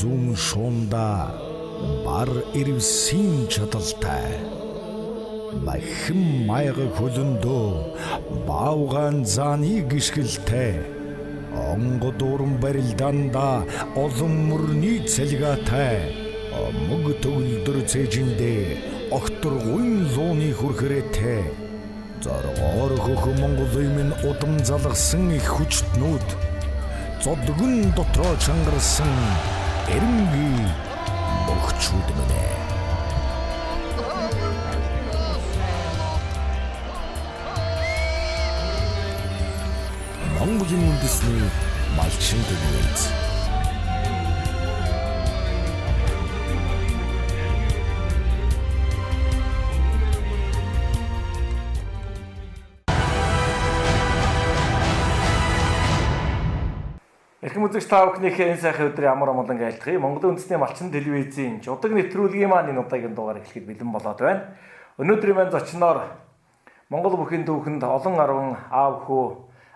зүүн шуунда бар ирвсийн чадалтай. Махэн маяга хөлөндөө баавгаан зааны гიშгэлтэй. Онгод уран барилдаанда олон мөрний цэлгатай. Мөг төгөлдөр цээжиндээ огторгуйн лууны хүрхрээтэй. Зоргоор хөх Монголын минь удам залгасан их хүчтнүүд. Зодгон дотроо чангарсан эренгийн богчууд мэнэ. Монголын үндэсний малчин төлөвлөж. Эрхэм үзэгч та бүхнийхээ энэ сайхан өдрийн амар амгалан айлтгая. Монголын үндэсний малчин телевизийн жудаг нэвтрүүлгийн маань энэ удаагийн дугаар эхлэхэд бэлэн болоод байна. Өнөөдрийн маань зочноор Монгол бүхийн түүхэнд олон арван аав хүү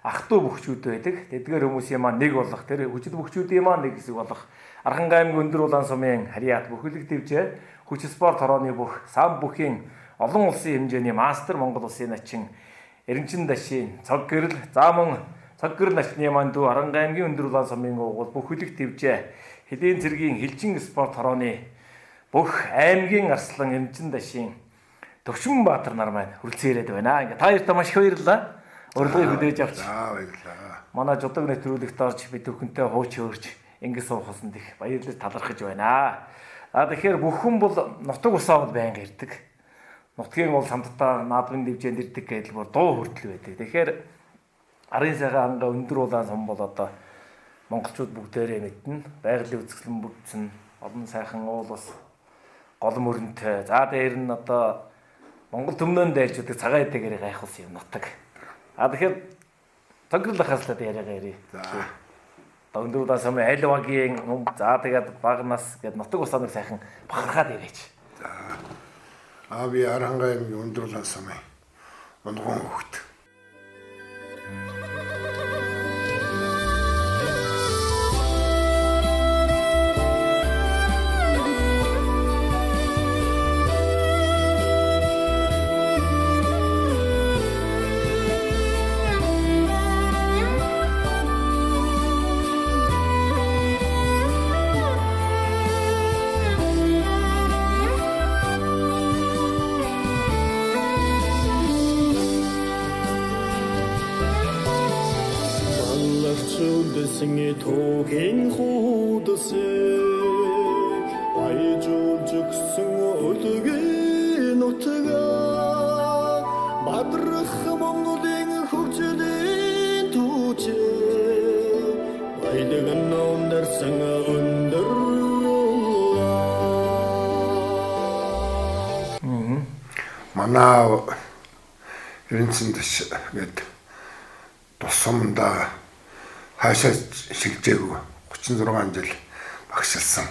ах トゥ бүхчүүд байдаг. Тэдгээр хүмүүсийн маань нэг болох тэр хүчит бүхчүүдийн маань нэг хэсэг болох Архангай аймгийн Өндөр улаан сумын Харьяат бүхэлэг дэвжээ хүч спорт хорооны бүх сам бүхийн олон улсын хэмжээний мастер Монгол улсын начин Эренчин дашийн цог гэрэл зааман цаг гэр начны маань дүү Архангай аймгийн Өндөр улаан сумын уугуул бүхэлэг дэвжээ хэдийн цэргийн хилчин спорт хорооны бүх аймгийн арслан Эренчин дашийн Төвшин Баатар нар маань хүрэлцэн ирээд байна. Ингээ та хоёртаа маш их баярлалаа. Урилгыг хүлээж авч. Баярлалаа. Манай жудаг нэвтрүүлэгт орж бид бүхэнтэй хууч хөөрч ингэ суухсанд их баярлаж талархаж байна. Тэгэхээр бүх хүн бол нутаг усаад байнга ирдэг. Нутгийн бол самдтаа наадмын дэвжээнд ирдэг гэдэл бүр дуу хүртэл байдаг. Тэгэхээр арын сайхан анга Өндөр улаан сум бол одоо монголчууд бүгдээрээ мэднэ. Байгалийн үзэсгэлэн бүтсэн олон сайхан уул ус гол мөрөнтэй. За дээр нь одоо Монгол төмнөнд дайлждаг цагаан эдэгээр гайхуулсан юм нутаг. Тэгэхээр төгрөлөхөөс л яриагаа ярий. За. Өндөр улаан сумын аль багийн за тэгээд багнаас гээд нутаг усааныг сайхан бахархаад ирээч. За. Би Архангай аймгийн Өндөр улаан сумын онгон хөвгт. Түүхийн хуудасыг баяжуулж өгсөн өлгийн нутгаа бадрах Монголын хөгжлийн түүчээ баялаг номдорсон өндөр манай Эренчин даш гээд тусамда хаашаа шигжээгүй 36 жил багшилсан.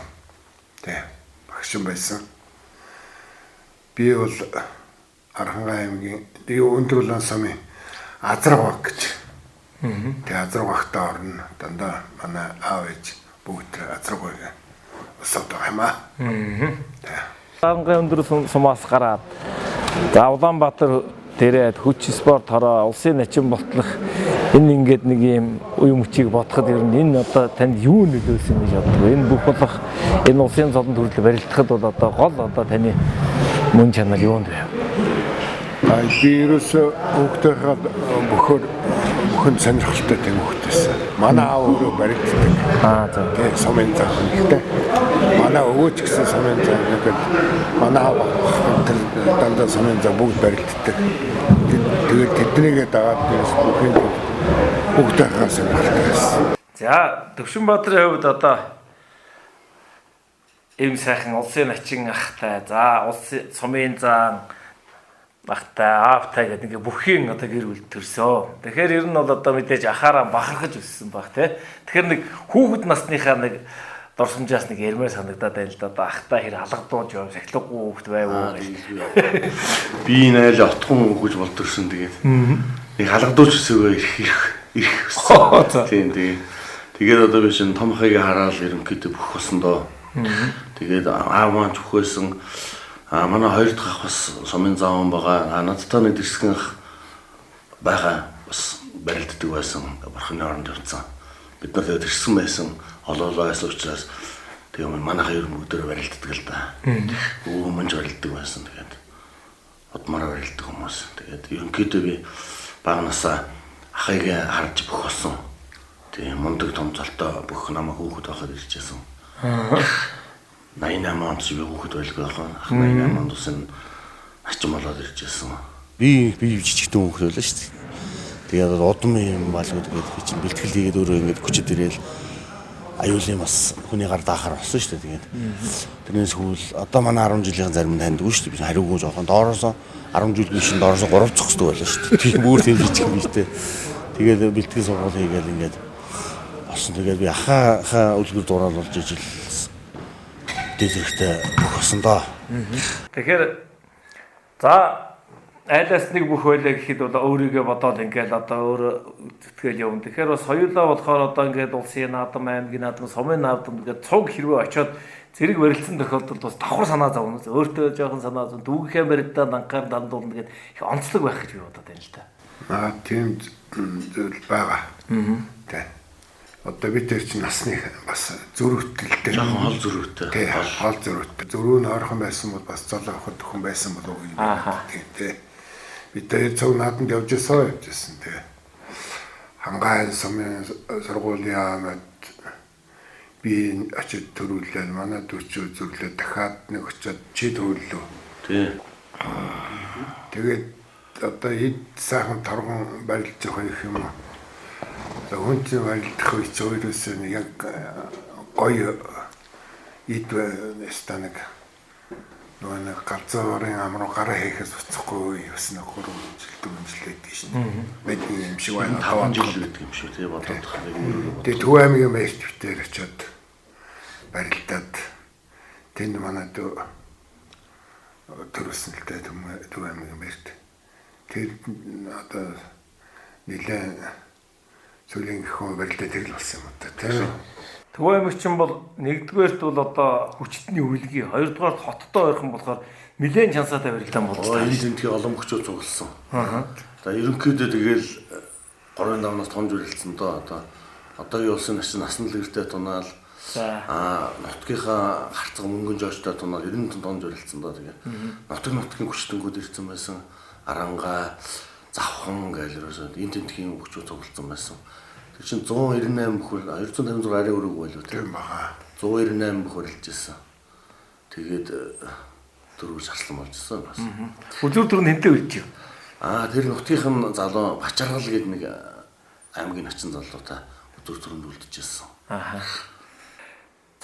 Тэ багшин байсан. Би бол Архангай аймгийн Өндөр улаан сумын Азраг баг гэж. Тэ Азраг багтаа орно. Дандаа манай аав ээж бүгд Азраг баг усаад байгаа юм аа. Тэ. Архангай Өндөр сумаас гараад за Улаанбаатар тэрээд хүч спорт хороо улсын начин болтлох энэ ингээд нэг юм үе мөчийг бодоход ер нь энэ одоо танд юу нөлөөлсөн гэж боддог. Энэ бүх болох энэ улсын зовлон төрөл барилдахад бол одоо гол одоо таны мөн чанар юунд вэ? Би ерөөсөө хүүхдийнхээ бүхэн сонирхолтой тийм хүүхдээсэн. Манай аав өөрөө барилддаг. За. Тэгээ сумын зав хэрэгтэй. Манай өвөөч гэсэн сумын зав гэдэг. Манай аав дандаа сумын зав бүгд барилддаг. Тэгээд тэднийгээ дагаад бүхэн хүүхдийнхээ сонирхолтой байсан. За, Төвшин Баатарын хувьд одоо ийм сайхан улсын начин ахтай. За, улсын сумын зан багтай аавтай гэдэг ингээ бүхийн одоо гэр бүл төрсөн. Тэгэхээр ер нь бол одоо мэдээж ахаараа бахархаж өссөн баг тий. Тэгэхээр нэг хүүхэд насныхаа нэг дурсамжаас нэг ярмаар санагдаад байна л да. Одоо ахтай хэр алгадууж яваа сахилгагүй хүүхэд байв уу гэж. Би энэ айл отхон хүүхэж болдорсон тэгээд. Нэг алгадууж өсөөгөө ирэх өссөн. Тийм. Тэгээд одоо би чинь том хаяг хараад ерөнхийдөө бүх босондоо. Тэгээд аав маань төхөөсөн манай хоёр дахь ах бас сумын зааван байгаа. Надтай нэг дэвсгэн байгаа бас барилддаг байсан. Бурхны оронд явцсан. Бид нар тэгээд ирсэн байсан. Олоолоо байсан учраас тэгээд манайхаа ер нь өдөр барилддаг л да. Өмнөж барилддаг байсан. Тэгээд удмаараа барилддаг хүмүүс. Тэгээд ерөнхийдөө би багнасаа ахыг харж бүх болсон. Тэгээд мундаг том золтой бүх намайг хөөхд байхад ирчихсэн. 88 онд би хөөхд байлгүй байгаа. Ах 88 онд ус нь ачим болоод ирчихсэн. Би жижигтэн хөөхд байлаа шүү дээ. Тэгээд удам юм балгууд гэдэг би чинь бэлтгэл хийгээд өөрөө ингэж хүчит ирээл аюулын бас хүний гар даахаар болсон шүү дээ. Тэгээд тэрнээс хүүл одоо манай 10 жилийн зарим таньдаг шүү дээ. Би хариугүй жоохон доороосоо 10 жилийн шин доороосоо 3 цогсдог байлаа шүү дээ. Тийм бүр тийм жижиг юм шүү дээ. Тэгээд бэлтгэл сургууль хийгээл ингээд болсон. Тэгээд би ахаа үлгэр дуурал болж ижил дэвсгэртэй болсон доо. Тэгэхээр за айлаас нэг бүх байлаа гэхэд бол өөрийгөө бодоод ингээл одоо өөрөө зүтгэл явна. Тэгэхээр бас хоёулаа болохоор одоо ингээд улсын наадам, аймгийн наадам, сумын наадам гэдэг цуг хэрвээ очиод зэрэг барилдсан тохиолдолд бас давхар санаа зовно. Өөртөө жоохон санаа зовно. Дүүгийнхээ барилдаа дангаар дандуулна гэдэг их онцлог байх гэж би бодоод байна л да. Тийм зүйл байгаа. Тэ. Одоо бид тэр чинь насны бас зөрүүтэлтэй. Жоохон хол зөрүүтэй. Тэ, хол зөрүүтэй. Зөрүү нь ойрхон байсан бол бас зол авахд өхөн байсан болов уу юм. Тийм тэ. Бид тэр цог нааданд явж байсан тэ. Хангаан сумын сургуулийн амад би очиж төрүүлээ. Манай дүүч зөвлөө дахиад нэг очиод чи төрүүллөө. Тий. Тэгээд одоо хэд сайхан торгон барилж байгаа юм уу? Хүнч барилдах үеч өөрөөс нь яг гоё идвэстанаг нөө галзуурын амруу гараа хийхээс уцахгүй юусэн 3 жил 4 жил байдаг шин. Мэдний юм шиг байна. 5 жил байдаг юм шиг тий бодоод байгаа. Тэгээд Төв аймгийн баярт битээр очиод барилдаад тэнд манай төрөсөн л дээ Төв аймгийн баярт. Тэр одоо нэлээд сүлийн гихүүн барилдаа тэгэл болсон юм одоо тийм. Төв аймаг чинь бол нэгдүгээрт бол одоо хүчтний үлгий, хоёрдугаар хоттой ойрхон болохоор нэлээд чансаатай барилдаан боллоо. Энэ тентгийн олон хүчөө цугласан. За ерөнхийдөө тэгэл 3 давнаас томж үргэлжсэн доо одоо юу улсын насан дэлгэртэй тунаал нутгийнхаа харцаг мөнгөн жоочтой тунаал 90 томж үргэлжсэн доо тэгээ. Нутгийн хүчтэнгүүд ирсэн байсан. Аранга завхан гэж ерөөсөө энэ тентгийн хүчөө цугласан байсан. Тэр чинь 198 бүх 256 арай өрөөг байлуу тийм бага. 198 бүх барилжсэн. Тэгээд дөрвөж хаслан болжсэн бас. Өдөр дөрөнд хэнтэй үлдчихв. Тэр нутгийнхан залуу Бачаргал гэдэг нэг аймгийн начин залуутай өдөр дөрөнд үлдчихсэн.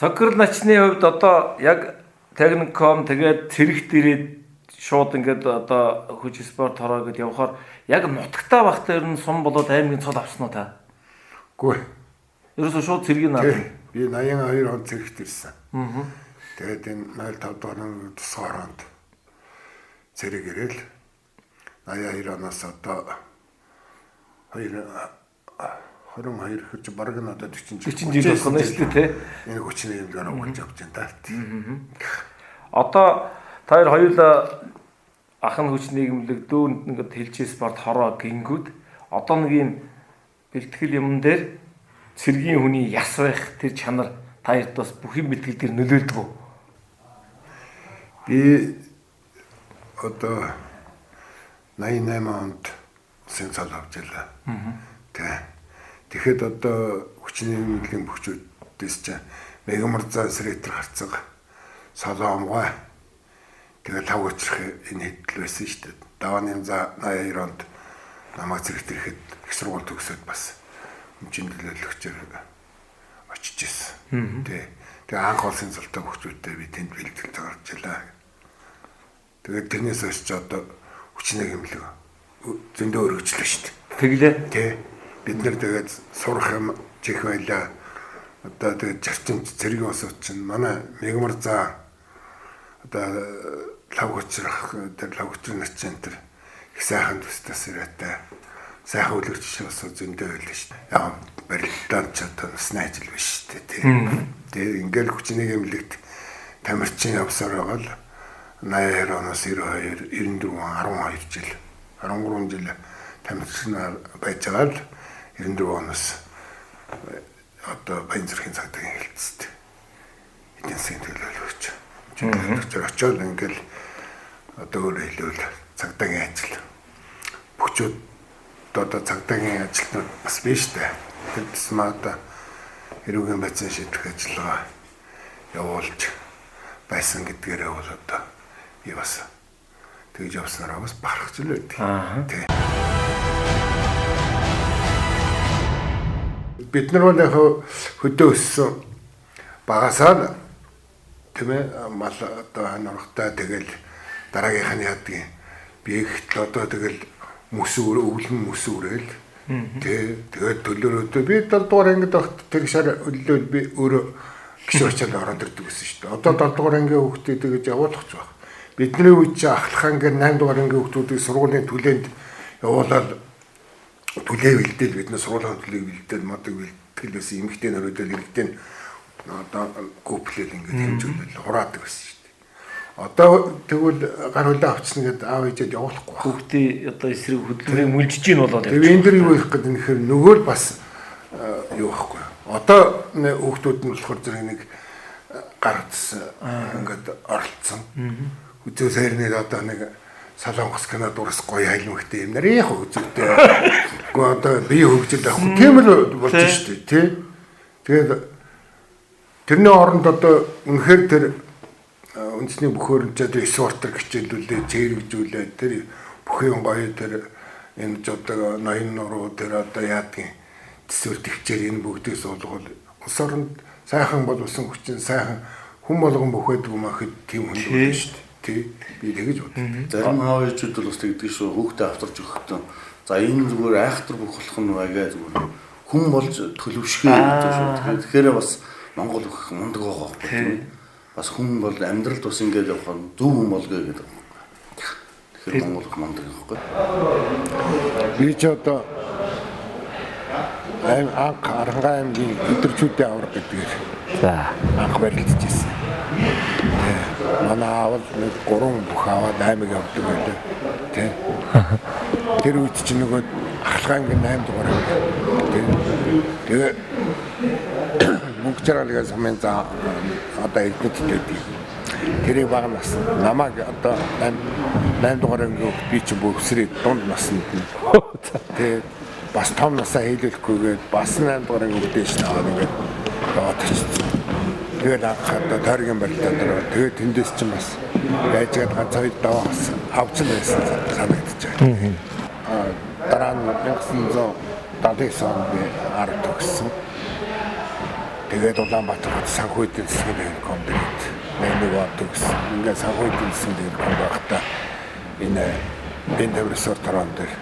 Цогцол начны хувьд одоо яг Техником тэгээд цэрэгт ирээд шууд ингээд одоо хүч спорт хороо гэдээ явахаар яг нутагтаа багтаа ер нь сум болоод аймгийн цол авсан уу та? Үгүй. Ерөөсөө шууд цэргийн наад. Би 82 он цэрэгт ирсэн. Тэгээд энэ 05 дахь тусгай оронд цэрэг ирэл 82 оноос одоо 22 гэж бараг нь одоо 40 жил болсон шүү дээ. Энэ хүчний юм гараа өгч явж байна та. Одоо та хоёулаа ах нь хүч нийгэмлэг дүүнд ингээд хэлжээ спорт хороо гингүүд одоо нэг юм бэлтгэл юм дээр цэргийн хүний яс байх тэр чанар та ярд бас бүхий бэлтгэл дээр нөлөөлдөг үү? Би одоо 88 онд усын цол авч ялаа. Тэгэхэд одоо хүчний нийгэмлэгийн бүхчүүдээс чинь Мегамарзаа Сретер харцаг Солонгой тэгээд лав өчрөх энэ хэдэл байсан шүү дээ. Давааны за 82 онд намайг зэрэгт ирэхэд их сургууль төгсөөд бас хэмжинлэлэгчээр очиж ирсэн. Тэгээ анх улсын цолтой бүхчүүдтэй би тэнд бэлтгэл гаргаж ялаа. Тэгээд тэрнээс хойш ч одоо хүчний нийгэмлэг зөндөө өргөжлөө шүү дээ. Тэглээ. Тэ бид нар тэгээд сурах юм чих байлаа. Одоо тэгээд зарчимч цэргийн усууд чинь манай Мегамарзаа одоо лав өчрөх тэр лав өчрөх начин тэр их сайхан төстэй сэрээтэй сайхан үлгэр жишээ бас зөндөө байлаа шүү дээ. Яг барилдаад ч одоо насны ажил биш шүү дээ тий. Тэгээ ингээл хүчнийг эмнэлэгт тамирчин явсаар байгаа л 82 оноос 92 94 12 жил 13 жил тамирчин байж байгаа л 94 оноос одоо Баян зүрхийн цагдаагийн хэлцэд эдийн засгийн төлөөлөгч. Очоод ингээл одоо өөрөөр хэлбэл цагдаагийн ажил бүхчүүд одоо цагдаагийн ажилтнууд бас биш дээ. Тэдс маа эрүүгийн байцаан шийдэх ажиллагаа явуулж байсан гэдгээрээ бол одоо би бас тэгж явснараа бас бахархж л байдаг. Тий. Бид нар бол яг хөдөө өссөн багасаа тийм ээ мал одоо ханарахтай тэгэл дараагийнх нь яадгийн би ихт одоо тэгэл өвлөн мөс өрөөл тэгээд төлөөрөөдөө би 7 дугаар ангид огт тэр шар өллөөл би өөрөө гişүү очоод ороод ирдэг гэсэн шүү дээ. Одоо 7 дугаар ангийн хүүхдүүд тэгэж явуулах ч баг. Бидний үед чи ахлах ангийн 8 дугаар ангийн хүүхдүүдийг сургуулийн түлээнд явуулаад түлээ бэлдээд бид нар сургуулийн түлээг бэлдээд модог бэлтгэл байсан эмэгтэй нөрөөдөл иргэдээ одоо гүплэл ингээд хэмжүүлэл хураадаг байсан шүү дээ. Одоо тэгвэл гар хөлөө авчихна гэд аав ээжэд явуулахгүй байна. Хүүхдээ одоо эсрэг хөдөлмөрийг мүлжиж гин болоод явж. Тэгээ энэ дэр юу их гэдэг нэхэр нөгөө л бас юу байхгүй. Одоо хүүхдүүд нь болохоор зэрэг нэг гар утсан ингээд оролцсон. Үзүү сайрныг одоо нэг Солонгос кинод урас гоё хайлмагтай юм нарийн хөвгөлтэй. Гэхдээ одоо бие хөвгөл авахгүй тийм л болж шүү дээ тий. Тэгээд тэрний оронд одоо үнэхээр тэр үндэсний бүхөөрөмжөд спортер хичээлүүлээ, чирэгжүүлээ тэр бүхэн гоё тэр энэ одоо ноён нуруу тэр одоо яадгийн төсөөр төвчээр энэ бүгдийг суулгавал улс оронд сайхан боловсон хүчин сайхан хүн болгон бүхээдэг юм ахэд тийм хүн болно шүү дээ. Тий би тэгэж боддог. Зарим аав ээжүүд бол бас тэгдэг шүү. Хүүхдээ авторч өгөхдөө за энэ зүгээр айхтар бүх болох нь байгаа зүгээр хүн болж төлөвшгөө гэж шүү. Тэгэхээр бас Монгол их мундаг байгаа байхгүй. Бас хүн бол амьдралд бас ингэж явах нь зөв хүн болгоо гэдэг. Тэгэхээр Монгол их мундаг байхгүй. Би ч одоо Аранхай аймгийн өдөрчүүдийн авраг гэдгээр за анх барилдаж ирсэн. Манай аавал нэг 3 бүх аваад аймаг явдаг байлаа. Тэ. Тэр үед чинь нөгөө Ахлахангийн 8 дугаар тэгээ мөнгө чаргалгаас хамгийн за одоо эднэдтэй тэрийг баг нас намайг одоо 8 дугаар ангийн би ч бөхсрээд дунд наснд нь тэгээ бас том насаа хийлүүлэхгүйгээд бас 8 дугаар ангийн үдээш наваад ингээд яваад очсон. Тэгээд одоо тойргийн барилдаа дараа тэгээд тэндээс чинь бас яажгаад ганц хоёр даваас авч байсан санагдаж байна. Дараа нь 1979 онд би ард төгссөн. Тэгээд Улаанбаатар хот санхүү эдийн засгийн компанид нэг төгссөн. Ингээд санхүү эдийн засгийн компани байхдаа энэ төврөсөр таран дээр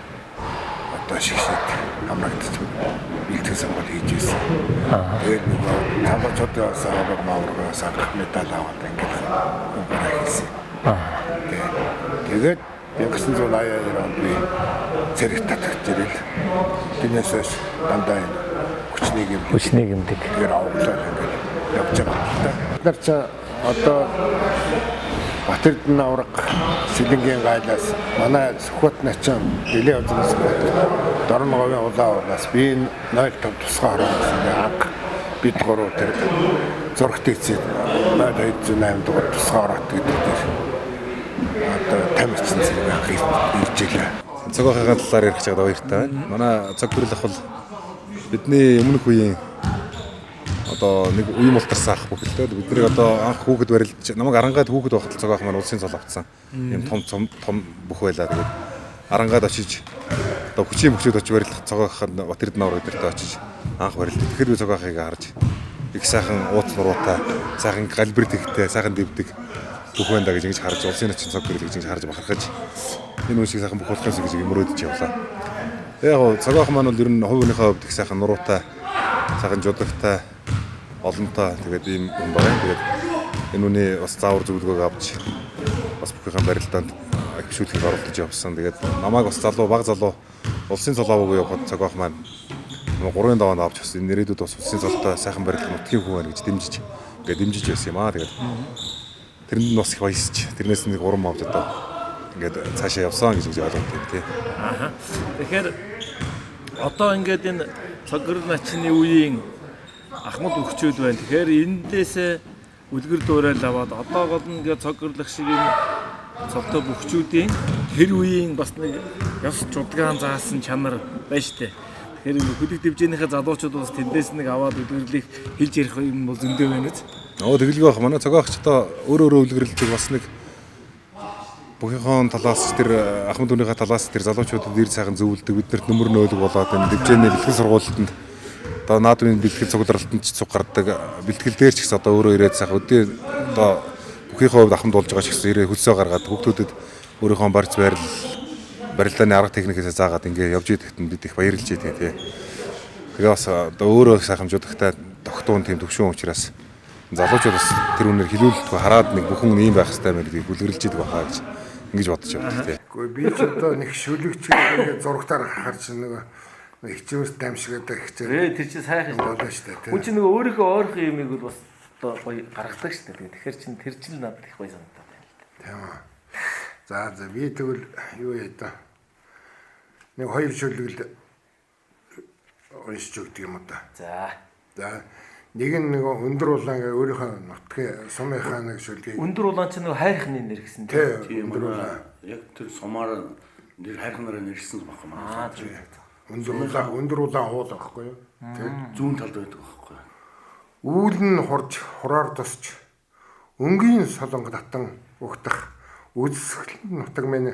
одоо шигшээд хамрагдчих бэлтгэл сонгуул хийж байсан. Тэгээд нөгөө тамгачуудаас аваад мааврагаас анх медаль аваад ингээд компани хийсэн. Тэгээд 1982 онд би зэрэг татагч ирэл. Тэрнээс хойш дандаа энэ хүчнийг юмдэг. Тэр авуулаад ингээд явж байгаа. Бид нар ч одоо Батэрдэн авраг Сэлэнгийн гайлаас манай Сүхбат начин Дэлээ озноос Дорноговын улаанаас би 05 тусгай хороолсон анх бид гурав тэр зурагт хийсэн 208 дугаар тусгай хороолт гэдэг дээр одоо тамирчин зэрэг анх ирж илээ. Цогийнхаа талаар ярих чад баяртай байна. Манай цог бүрлэх бол бидний өмнөх үеийн одоо нэг үе мултарсан ах бүхэлдээ бид нэг одоо анх хүүхэд барилж намайг Арангаад хүүхэд байхад цогоох маань улсын цол авцсан. Ийм том бүх байлаа. Тэгээд Арангаад очиж одоо хүчийн бүхчүүд очиж барилах цогооход Батэрдэн авраг дээрээ очиж анх барилд. Тэгэхээр би цогоохыг харж их сайхан ууц нуруутай, сайхан галбир тэгтэй, сайхан дэвдэг бүх байндаа гэж ингэж харж улсын начин цог бүрлэг гэж харж бахархаж энэ үе шиг сайхан бүх болохоос гэж мөрөөдөж явлаа. Яг цогоох маань бол ер нь хувийнхаа хувьд их сайхан нуруутай, сайхан жудагтай олонтой тэгээд ийм юм байна. Тэгээд энэ үний бас заавар зөвлөгөөг авч бас бүхийнхэн барилдаанд гişүүлэхийг оролдож явсан. Тэгээд намайг бас баг залуу улсын цолоо буюу явахад цогоох маань 3-ын даваанд авч авсан. Энэ нэрээдүүд бас улсын цолтой сайхан барилга нутгийн хүн байна гэж дэмжиж байсан юм аа. Тэгээд тэрэнд нь бас их баясч. Тэрнээс нэг урам авч одоо ингээд цаашаа явсан гэж ойлгомжтой юм тий. Аа. Тэгэхээр одоо ингээд энэ цогцол начны үеийн ахмад өгчүүд байна. Тэгэхээр эндээсээ үлгэр дуурайл аваад одоо гол нь ингээд цогцолох шиг юм цолтой өгчүүдийн тэр үеийн бас нэг ёс чудгаан заасан чанар байна штэ. Тэгэхээр хөдөлгөөн дивжинийхээ залуучууд бас тэндээс нэг аваад үлгэрлийг хэлж ярих юм бол зөндөө байна үз. Тэгэлгүй бах. Манай цогоогч одоо өөрөө үлгэрлэлдэг бас нэг бүхийхон талаас тэр ахмад үнийхээ талаас тэр залуучуудад ир сайхан зөвлөдөг биднэрт нөмөр нөөлөг болоод энэ дивжиний бэлтгэл сургуультанд одоо наадмын бэлтгэл цугларалтанд ч цуг гардаг бэлтгэл дээр ч гэсэн одоо өөрөө ирээд сайхан өдөө одоо бүхийхээ хувьд ахмад болж байгаа ч гэсэн ирээ хөлсөө гаргаад хүүхдүүдэд өөрийнхөө барьц барилдааны арга техникээс заагаад ингээ явж идэхэд нь бид их баярлж идэг тий. Тэгээ бас одоо өөрөө сайхамжуудагтай тогтуун тийм төвшин учраас залуучууд бас тэр үнээр хилүүлэлтгүй хараад нэг бүхэн ийм байх хэрэгтэй мэн гэдгийг бүлгэрлж идэг байхаа гэж ингэж бодож байна тий. Гэхдээ би ч одоо нэг шүлэгч ингээ зургатаар харж нэг хичээс дамжгаад хичээ. Тэр чинь сайхан болоо штэ тий. Хүн чинь нөгөө өөрийнхөө ойрхон юмыг бол бас одоо гоё гаргадаг штэ. Тэгэхээр чинь тэр чинь надад их гоё санагдаад байна л да. Тийм үү. За би тэгвэл юу яа да. Нэг хоёр шүлэгэл уншиж өгдөг юм да. За нэг нь нэг өндөр улаан гээ өөрийнхөө нутгийн сумынхаа нэг шүлгийг. Өндөр улаан чинь нөгөө хайрхны нэр гэсэн тийм өндөр улаан. Яг тэр сумаар нэр хайрхнараа нэрсэн баг юм аа. Өндөр улаан уул байхгүй юу? Тэр зүүн талд байдаг байхгүй. Үүл нь хурж хураар тусч өнгийн солонго татан өгтөх үзэсгэлэн нутаг мэнэ.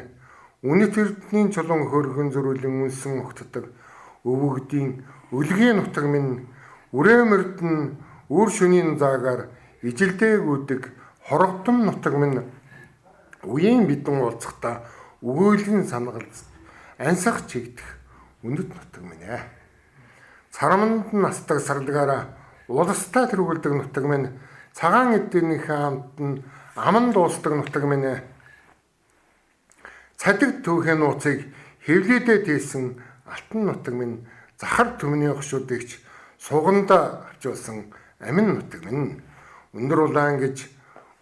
Үнэт эрдний чулуун хөргөн зөрүүлэн үнсэн өгтдөг өвөгдийн өлгийн нутаг минь үрэмэрд нь үр шөнийн заагаар ижилдээгүүдэг хорогдом нутаг минь үеийн бидэн уулзахдаа өгөөлгийн санагалз ансах чигдэх үнэт нутаг минь ээ. Цараманд настаг сарлагаараа улстай тэргүүлдэг нутаг минь цагаан эднийхээ хамт нь аман дуусдаг нутаг минь ээ. Цадиг түүхийн нууцыг хэвлээдээ тийсэн алтан нутаг минь захар төмний огшуудыгч суганда хавчуулсан амин нутаг минь өндөр улаан гэж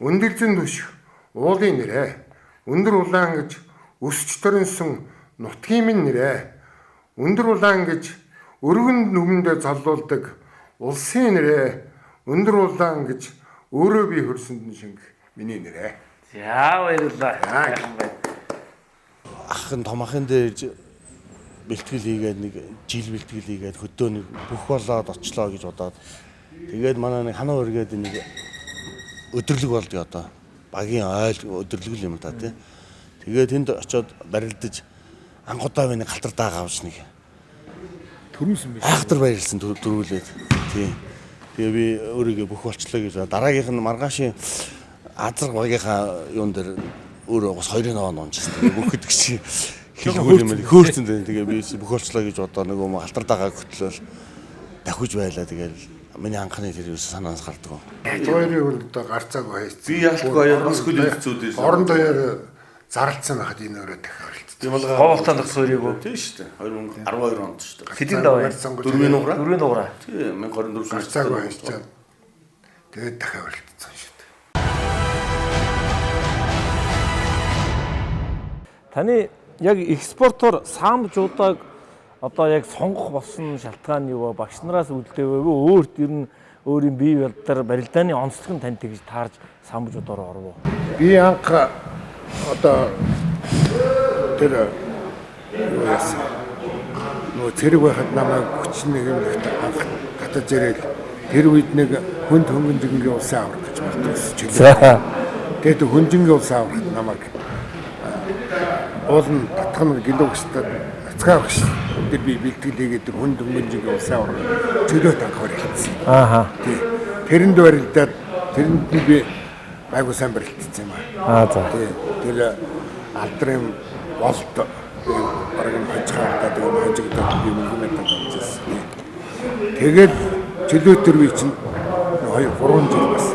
өндөлзөн түш уулын нэрээ өндөр улаан гэж өсч төрөнсөн нутгийн минь нэрээ өндөр улаан гэж өргөн нүгэндээ заллуулдаг улсын нэрээ өндөр улаан гэж өөрөө би хөрсөнд шинг миний нэрээ. За баярлалаа. Ахын том ахын дээр бэлтгэл хийгээд нэг жил бэлтгэл хийгээд хөдөө нэг бүх болоод очлоо гэж бодоод тэгээд манай нэг ханаа өргээд нэг өдөрлөг болдгоо одоо багийн ойл өдөрлөг юм та тий. Тэгээд тэнд очиод барилдаж ангуудаа нэг галтар даага авч нэг Төрүүлсэн биш. айхтар баярлсан дөрүүлээд тий. Тэгээ би өөрийгөө бүх болчлоо гэж дараагийнх нь маргаашийн азар багийнхаа юун дээр өөрөө бас 2-ын наваа нуунчихсан. Тэгээ бүхэд гişи хэлгүүл юм хөөрцөн дээ. Тэгээ би бүх болчлоо гэж бодоо нөгөө алтар дагаа хөтлөөл давхиж байлаа. Тэгээд миний анхны тэр юус санаанаас гардаг. Хоёрын үлд гарцааг хайц. Би яалтгүй аяас хөл хэлцүүд байсан. Орон даяар зарлцсан байхад энэ өөрөө дахиад хэлцсэн. Тийм бол Говьлтанд суурийг үү? Тийм шүү дээ. 2012 онд шүү дээ. Хэдийн даваа? 4-ийн нуграа. 4-ийн нуграа. Тийм 1024 гарцааг хайцаад тэгээд дахиад хэлцсэн шүү дээ. Таны яг экспортоор самжуудаг одоо яг сонгох болсон шалтгаан юу вэ? Багш нараас үлдээвээ өөрт ер нь өөрийн бие барилдаар барилдааны онцлог нь танд тэгж таарж самжуудаар оров уу? Би анх одоо тэр юу яасан. Нөө зэрэг байхад намайг 31 нэгт анх татаж ирэл тэр үед нэг хүнд хөнгөнжингийн улсын авраг гэж болчихсон. Тэгээд хөнжингийн улсын аврагт намайг уулын татхын гэлөө гэжтэй цацгаа багш. Тэр би бэлтгэл хийгээд хүнд хөнгөнжингийн улсын авраг чөлөөт анхаар хэлсэн. Ааха. Тэрэнд барилдаад тэрэнд би айгуу сайн барилдсан юм аа. За. Тэр алдрын болт бараг нь хожихаа тэгээд хожигдоод би мөнгөний тавьчихсан. Тэгээд чөлөөтөр би чинь 2-3 жил бас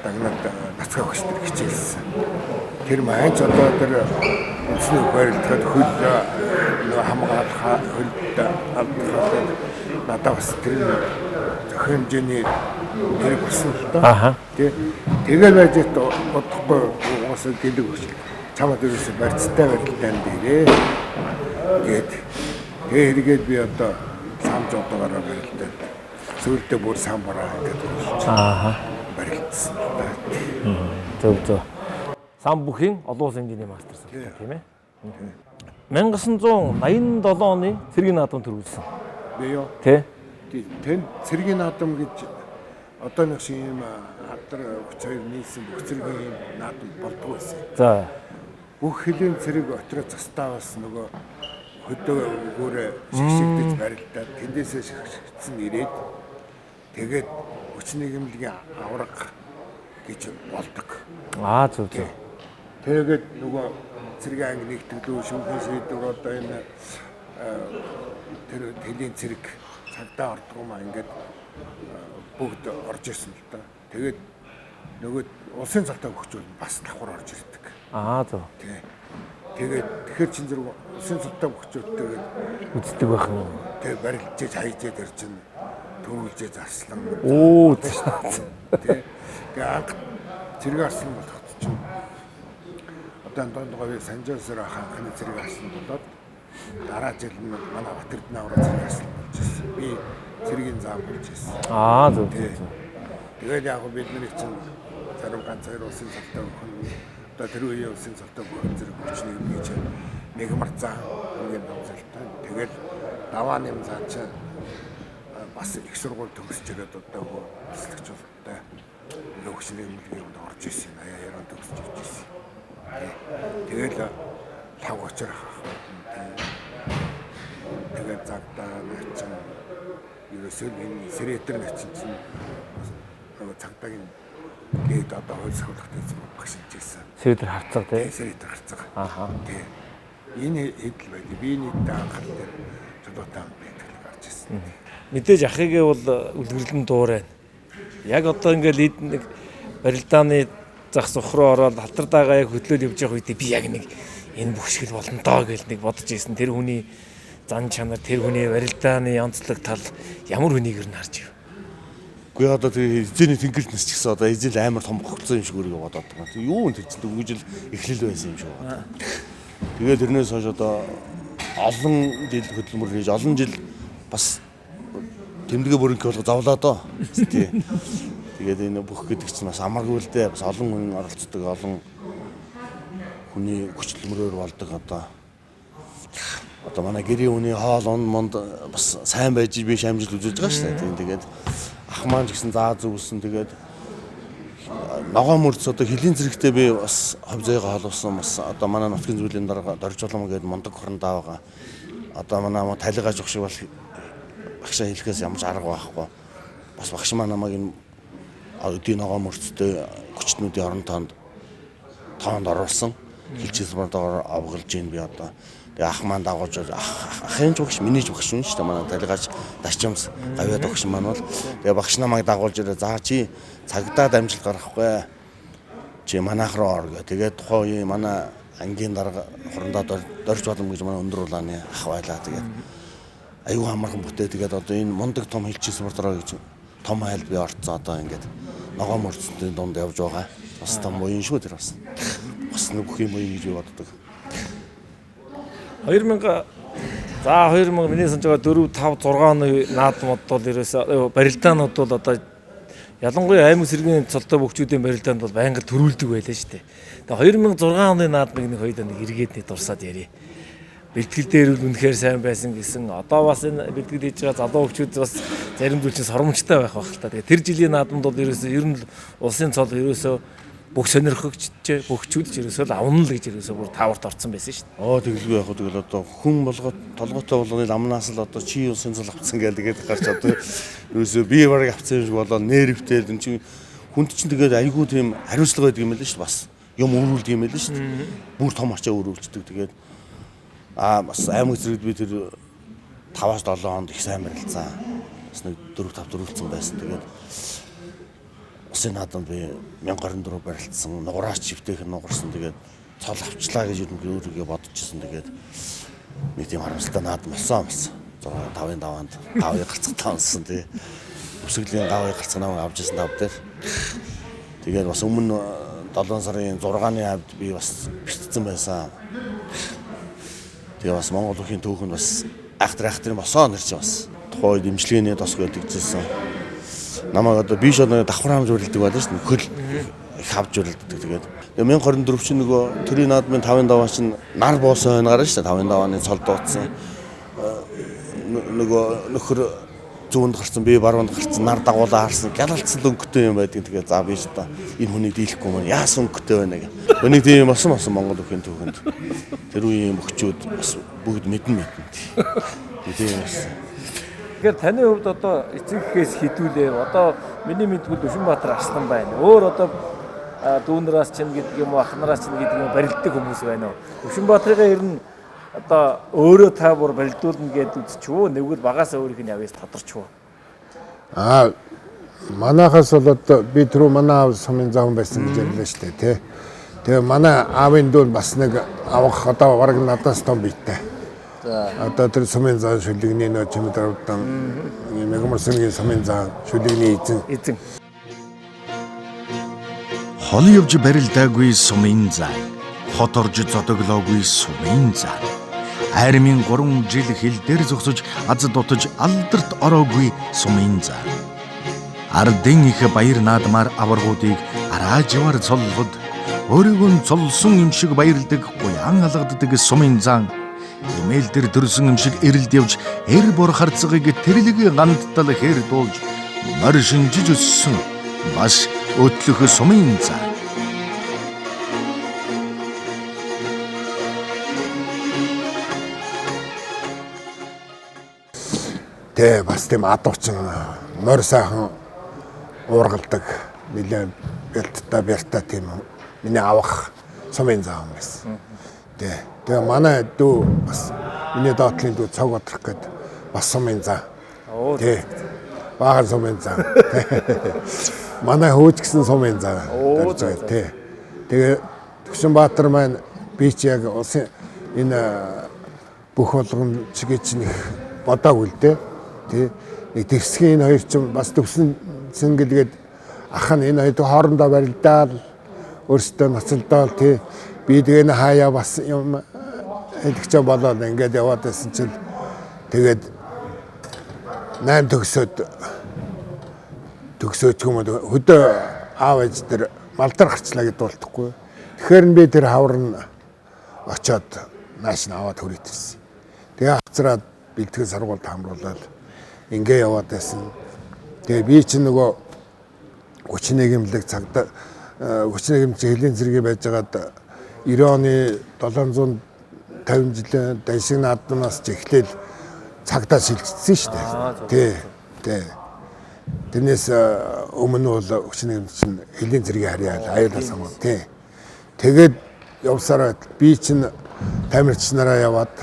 дагнаад нацгаа хөштөр хичээлсэн. Тэр маань ч одоо тэр үндэсний барилдахад хөл нөгөө хамгаалах хөлд авдрахад надад бас тэр зохион хэмжээний хэрэг болсон л доо. Тэгээд байж бодохгүй угаасаа гэлэг өч. Чамд ерөөсө барьцтай барилдаан дээрээ. Тэгээд эргээд би одоо самж одоогаараа барилдаад сүүлдээ бүр самбараа ингээд барилдсан. Зөв. Сам бүхийн олон улсын хэмжээний мастер сургууль тийм ээ. 1987 оны цэргийн наадам төрүүлсэн. Би юу? Тэн цэргийн наадам гэж одоо нэг шиг юм алдар хүч хоёр нийлсэн бүх цэргийн наадам болдгоо байсан. За. Бүх хөлийн цэрэг отроо заставаас нөгөө хөдөө өгөөрэ шигшигдэж барилдаад тэндээсээ шигшигдсэн ирээд тэгээд хүч нийгэмлэгийн авраг гэж болдог. Зөв. Тэгээд нөгөө цэргийн анги нэгтгэл шүүхийн шийдвэр одоо энэ тэр хөлийн цэрэг цагдаа ордог юм ингээд бүгд орж ирсэн л да. Тэгээд нөгөө улсын цалтаа хөгжүүл бас давхар орж ирдэг. Зөв. Тэгээд тэгэхээр чин зэрэг улсын цалтаа хөгжүүлдэг үздэг байх юм. Тэгээд барилжээж хайжээд ирж чинь төрүүлжээ зарслан. Тэгээд анх цэрэг арслан болоход чинь одоо дондгоо Санжаасаар хаанхны цэрэг арслан болоод дараа жил нь манай Батэрдэн аврал цэрэг арслан болж ирсэн. Би цэргийн зам болж ирсэн. Зөв. Тэгээд яг бидний чинь зарим ганц хоёр улсын цалтаа өгөх нь одоо тэр үеийн улсын цалтаа өгөх зэрэг хүчнийг гэж нэг марцаа ингээд намсалтай. Тэгээд даваа нэм цаачаа бас их сургууль төгсөж ирээд одоо төслөгч болтой. Лөгчний мэлгийн орж ирсэн. Аяараа төгсөж ирж ирсэн. Тэгээд лав очор тэгээд загтаа начин ерөөсөө энэ сэретэр начин чинь нөгөө цагтаагийн гээд одоо хөл сахилгатай зүг багш хийжсэн. Сэретэр харцаг тий. Сэретэр харцаг. Тий. Энэ хэдл байдаг. Би нийтдээ анхаарал дээр чөлөөтэй байдаг л гарч ирсэн. Мэдээж ахыгээ бол үлгэрлэн дуурай. Яг одоо ингээд нэг барилдааны зах сухруу ороод халтар дагаа яг хөдлөөл явж байгаа үедээ би яг нэг энэ бүхшгэл болно доо гэж нэг бодож ирсэн. Тэр хүний зан чанар, тэр хүний барилдааны онцлог тал ямар хүнийг нь харж ив. Үгүй одоо тэр эзэний тэнгэрт нас ч гэсэн одоо эзэл амар том бохцсон юм шиг өөрийгөө бодоод байгаа. Тэг юу энэ чинь дөнгөж л эхлэл байсан юм шиг байна. Тэгээд тэрнээс хойш одоо олон жил хөдөлмөр хийж олон жил бас тэмдэгэ бүрэнх болго зовлоо доо. Тий. Тэгээд энэ бүх гэдэг чинь бас амаргүй л дээ. Бас олон хүн оролцдог, олон хүний хүчлэмрээр болдог одоо манай гэрийн хүний хоол монд бас сайн байж би шамжилт үзүүлж байгаа шүү дээ. Тэгээд ах маань ч гэсэн заа зүвсэн тэгээд ногоо мөрц одоо хөлийн зэрэгтэй би бас ховзойгоо холуулсан бас одоо манай нутгийн зүйлийн дараа дорж улам гэдэг мундаг хурандаа байгаа. Одоо манай талигаа жох шиг бол багшаа хэлэхээс ямар ч арга байхгүй. Бас багш маань намайг энэ өдийн ногоо мөрцтэй хүчтнүүдийн орон тоонд оруулсан. Хилчээс бодоор авгалж ийн би одоо. Тэгээ ах маань дагуулж ахын ч багш миний ч багш шүү дээ. Манай талигаач дарчимс гавьяа багш маань бол тэгээ багш намайг дагуулж ирээ за чи цагдаа дамжил гаргахгүй. Чи манайх руу ор гэ. Тэгээ тухайн үеийн манай ангийн дарга хурандаа дорж болом гэж манай өндөр улааны ах байлаа. Тэгээд аюу хамархан бүтээ тэгээд одоо энэ мундаг том хилчээс бодороо гэж том хайлт би орцсон одоо ингээд ногоо мөрцөний дунд явж байгаа. Бас том буян шүү тэр бас. Бас нэг бүх юм буян гэж би боддог. 2000 миний санаж байгаа 4 5 6 оны наадмууд бол ерөөсөө барилдаанууд бол одоо ялангуяа аймаг сэргийн цолтой бөхчүүдийн барилдаанд бол байнга төрүүлдэг байлаа шүү дээ. Тэгээ 2006 оны наадмыг нэг хоёулаа нэг эргээд нэг дурсаад ярив. Бэлтгэл дээр үл үнэхээр сайн байсан гэсэн. Одоо бас энэ бэлтгэл хийж байгаа залуу хөгчүүд бас зарим зүйл чинь соромжтой байх байх л та. Тэгээ тэр жилийн наадмад бол ерөөсөө ер нь улсын цол ерөөсөө бүх сонирхогчд бөхчүүд ч ерөөсөө л авна л гэж ерөөсөө бүр тааварт орсон байсан шүү дээ. Тэгэлгүй яг тэгэл одоо хүн болгоод толгойтой болгоны амнаас л одоо чи улсын цол авцсан гэдэг гарч одоо ерөөсөө би бараг авцсан юм шиг болоо нервтэй энэ чи хүнд чинь тэгээд айгүй тийм хариуцлага байдаг юм байл шүү дээ бас. Юм өөрүүлдэг юм байл шүү дээ. Бүр том ачаа өөрүүлдэг тэгээд бас аймаг зэрэгт би тэр 5-7 хонд их сайн барилцсан. Бас нэг 4-5 дөрвөлцөн байсан. Тэгээд Усын наадамд би 1024 барилдсан, нугараач чивтэйхэн нугарсан. Тэгээд цол авчлаа гэж өөрийгөө бодчихсон. Тэгээд нэг тийм харамсалтай наадам болсон. 6-5-5-нд гавыг гарцгатаа унсан тий. Өсгөлийн гавыг гарцганаа авч ирсэн тав дээр. Тэгээд бас өмнө 7 сарын 6-ны хавьд би бас битцсэн байсан. Тэгээ бас Монгол бүхийн түүхэнд бас айхтрын босоо нэр чи бас тухайн үед имжлэгийн тос гэдэгжсэн. Намайг одоо биш одоо давхар хамж урилдаг байлаа шүү дээ. Хөл их авч урилдаг. Тэгээд 1024 чинь нөгөө төрийн наадмын 5-5 чинь нар боосоо байна гарна шүү дээ. 5-5-ны цол дууцсан. Нөгөө нөхөр зүүнд гарсан, би баруунд гарсан, нар дагуулаа харсан. Гялалцсан өнгөтэй юм байдаг. Тэгээд за биш одоо энэ хүнийг дийлэхгүй маань яасан өнгөтэй байна гэх. Өнийг тийм болсон Монгол бүхийн түүхэнд. Тэр үеийн мөхчүүд бас бүгд мэднэ. Тийм байсан. Тэгэхээр таны хувьд одоо эцэгхээс хідүүлээ. Одоо миний мэдгүүд Өшөнбаатар Арслан байна. Өөр одоо дүүнраас чинь гэдэг юм уу, ахнараас чинь гэдэг юм барилддаг хүмүүс байна уу? Өшөнбаатарыгаа ер нь одоо өөрөө та бүр барилдуулна гэдээ үзчихв. Нэгвэл багасаа өөрийнх нь явъяас тодорчв. Манайхаас бол одоо би түрүү манай аав сумын зам байсан гэж ярьлаа шүү дээ тий. Тэгээ манай аавын дүүл бас нэг авах одоо бараг надаас том биетэй. Одоо тэр сумын зам шүлэгний нөө чимэд авдан мегамарсны сумын зам шүлэгний эзэн. Хол явж барилдаагүй сумын зай, хот орж зодоглоогүй сумын зай. Хайрмын 3 жил хил дээр зогсож аз дутаж алдарт ороогүй сумын зай. Ардын их баяр наадмаар аваргуудыг араажвар цоллоод өөрийгөө цолсон юм шиг баярлдаг гуян алгаддаг сумын зан. Эмээл дээр дөрсөн юм шиг эрэлд явж эр бор харцгийг тэрлэг гандтал хээр дуулж морь шинжиж өссөн бас өтлөх сумын зан. Тэ бас тийм адуучин морь сайхан уургалдаг нэлээд бэлтта тийм миний авах сумын зам байсан. Тэгээ манай дүү бас миний доотлын дүү цог одрох гээд бас сумын зам. Тий. Баахан сумын зам. Манай хөөж гисэн сумын зам. Тий. Тэгээ Өшөнбаатар маань би ч яг улсын энэ бүх болгон чигээ чинь бодоагүй л дээ. Тий. Нэг дэвсгийн энэ хоёр ч бас төвсөн гэлгээд ах нь энэ хоёр хоорондоо барилдаад өөрсдөө ноцолдоол тий. Би тэгээ хаяа бас юм хэлчихэ болоод ингээд яваад байсан чинь тэгээд 8 төгсөөч юм уу хөдөө аав ээж тэр малдар гарчлаа гэдээ болтохгүй. Тэгэхээр би тэр хавар нь очоод нааш нь аваад хүрээдсэн. Тэгээ хацраад бэлтгэл сургуульд хамруулаад ингээ яваад байсан. Тэгээ би чинь нөгөө 31 эмнэлэг цагта 31 эмнэлэг хэлийн зэрэг байж байгаад 90 оны 750 жилийн дайшиг наадмаас эхлээл цагдаа шилжчихсэн шүү дээ. Тий. Тэрнээс өмнө бол өчнөд чинь хэлийн зэргийг харьяал аюулаа самуу тий. Тэгээд явсараа би чинь тамирч нараа яваад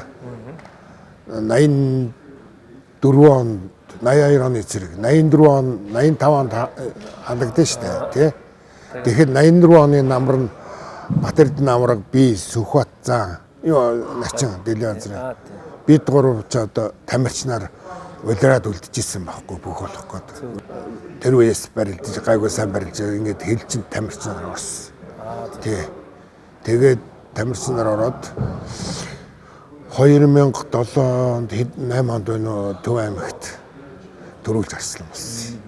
84 он 82 оны зэрэг 84 он 85 онд хандагдсан шүү дээ тий. Тэгэхээр 84 оны намар нь Батэрдэн намраг би Сүхбат зан юу начин делиазраа бид гурав ч одоо тамирч нар улираад үлдчихсэн байхгүй бүх болох гээд тэр үеэс барилдаж гайгүй сайн барилж ингээд хэлчин тамирч нар орсон. Тий. Тэгээд тамирч нар ороод 2007 онд 8 онд байна Төв аймагт төрүүлж арслан болсон.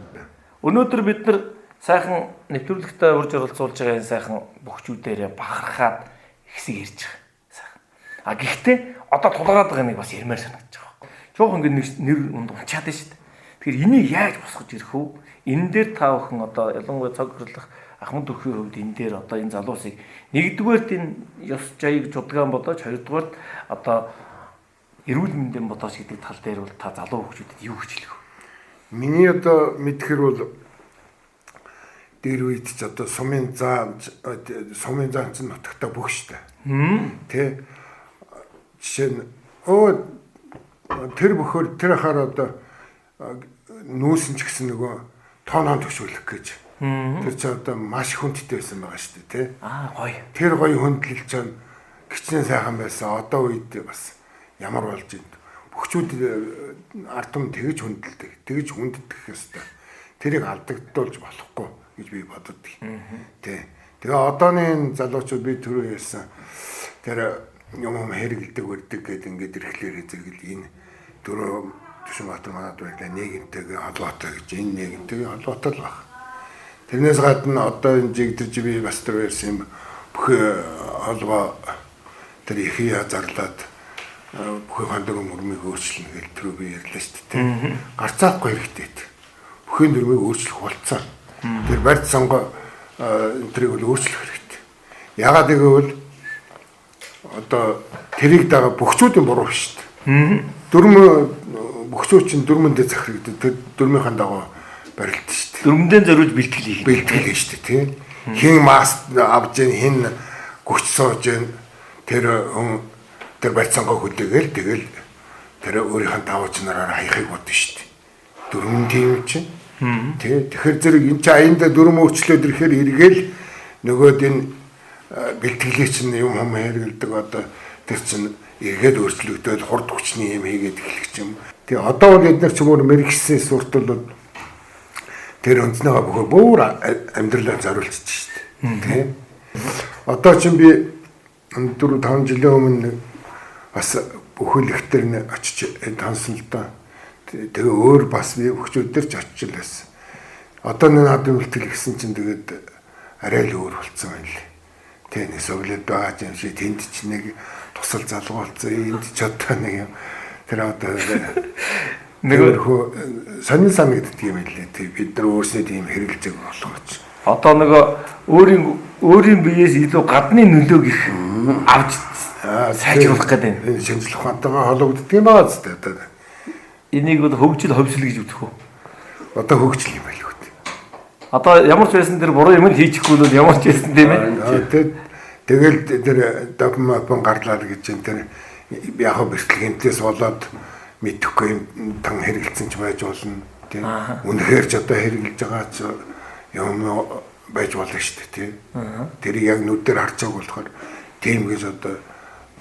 Өнөөдөр бид нар сайхан нэвтрүүлэгтээ урьж оролцуулж байгаа энэ сайхан бөхчүүдээр бахархаад ихсэг ирж байгаа. Сайхан. Гэхдээ одоо тулгараад байгаа нэг бас ярмаар санагдаж байгаа. Жохон ингэ нэр унчаад байна шүү дээ. Тэгэхээр энийг яаж босгож ирэх вэ? Энэ дээр та бүхэн одоо ялангуяа цаг хөрлөх Ахмад өхрийн хувьд энэ дээр одоо энэ залуусыг нэгдүгээрт энэ ёс жаяг жудгаан бодож, хоёрдугаарт одоо эрүүл мэндийн бодож гэдэг тал дээр бол та залуу хөгжүүдэд юу гэж хэлэх вэ? Миний одоо мэдхээр бол дээр үед ч одоо сумын зам чинь нутагтаа бүх штэ. Тэ. Жишээ нь тэр бөхөр тэр хахаар одоо нүүсэн ч гэсэн нөгөө тооноон төгшүүлэх гэж Тэр чинь одоо маш хүндтэй байсан байгаа шүү дээ, тий. Гоё. Тэр гоё хүндлэл чинь гिचнээ сайхан байсан. Одоо үед бас ямар болж байна. Бөхчүүд ард түмэн тэгж хүндэлдэг, тэгж хүнддэх ёстой. Тэрийг алдагдуулж болохгүй гэж би боддог. Тий. Тэгээ одооны залуучууд би түрүү ярьсан тэр юм хэрэгэлдэг үрдэг гэдэг ингээд ирэхлээр зэрэгэл энэ дөрөв Түшинбаатар манад байлаа нийгэмтэйгээ холбоотой гэж энэ нийгэмтэйгээ холбоотой л баг. Тэрнээс гадна одоо энэ жигдэрж би бас тэр ярьсан юм бүх холбоо тэр ихий зарлаад бүх хандаг мөрмийг өөрчлөнө гэж түрүү би ярьлаа шүү дээ. Гарцаахгүй хэрэгтэй. Бүхний дөрмийг өөрчлөх болцсон. Тэр барьц сонго энтрийг бол өөрчлөх хэрэгтэй. Ягаад гэвэл одоо тэрийг дагаа бөхчүүдийн буруу шүү дээ. Бөхчүүд чинь дөрмөндөө захирагддаг. Тэр дөрмийнхаа дагуу барилдсан шүү дээ. Дөрмөндөө зориулж бэлтгэл хийх. Бэлтгэл шүү дээ, тийм. Хин маст авж ийн хин гүч сууж ийн тэр тэр барьцангаа хүлээгээл тэгэл тэр өөрийнх нь давууч нараар хаяхыг бодно шүү дээ. Дөрмөн тийм чинь. Тэ тэгэхээр зэрэг энэ чинь аяндаа дөрмө өөрчлөөд ирэхээр эргээл нөгөөд энэ бэлтгэлээ чинь юм хэрэгэлдэг одоо тэр чинь эргээд өөрчлөгдөөл хурд хүчний юм хийгээд эхлэх юм. Тэгээ одоо бол эдгээр ч мөр мэрэгсэн суртал тэр өнцнөө бүр амьдралаа зориулчих шүү дээ. Тийм. Одоо чинь би 4-5 жилийн өмнө бас бүхэлдэр нь очиж тансан л да. Тэгээ өөр бас би өгчүүдээр ч очиж л байсан. Одоо надад бэлтгэл гэсэн чинь тэгээд арай л өөр болцсон байна лээ. Тэгээ нэг соглоод байгаа юм шиг тэнд ч нэг тусал залгуу болсон. Энд ч одоо нэг юм тэр одоо нөгөө сонин санагддаг юм лээ. Тэг бид нар өөрсдөө тийм хэрэгэлзэг болгооч. Одоо нөгөө өөрийн биеэс илүү гадны нөлөөг их авч сайжруулах гэдэг энэ шинжлэх ухаантайгаа холбогддог юм байна зү одоо. Энийг бол хөгжил ховсл гэж үзэх үү? Одоо хөгжил юм байл үү. Одоо ямар ч байсан тэр буруу юм хийчихгүй бол ямар ч байсан тийм ээ. Тэгэл тэр документ гарлаа гэж энэ тэр яг бэлтгэгэнтээс болоод мэдэхгүй юм тан хэрэгэлсэн ч байж болно тийм. Үнэхээр ч одоо хэрэгэлж байгаа ч юм байж болно шүү дээ тийм. Тэр яг нүдээр харж байгааг болохоор тийм гэж одоо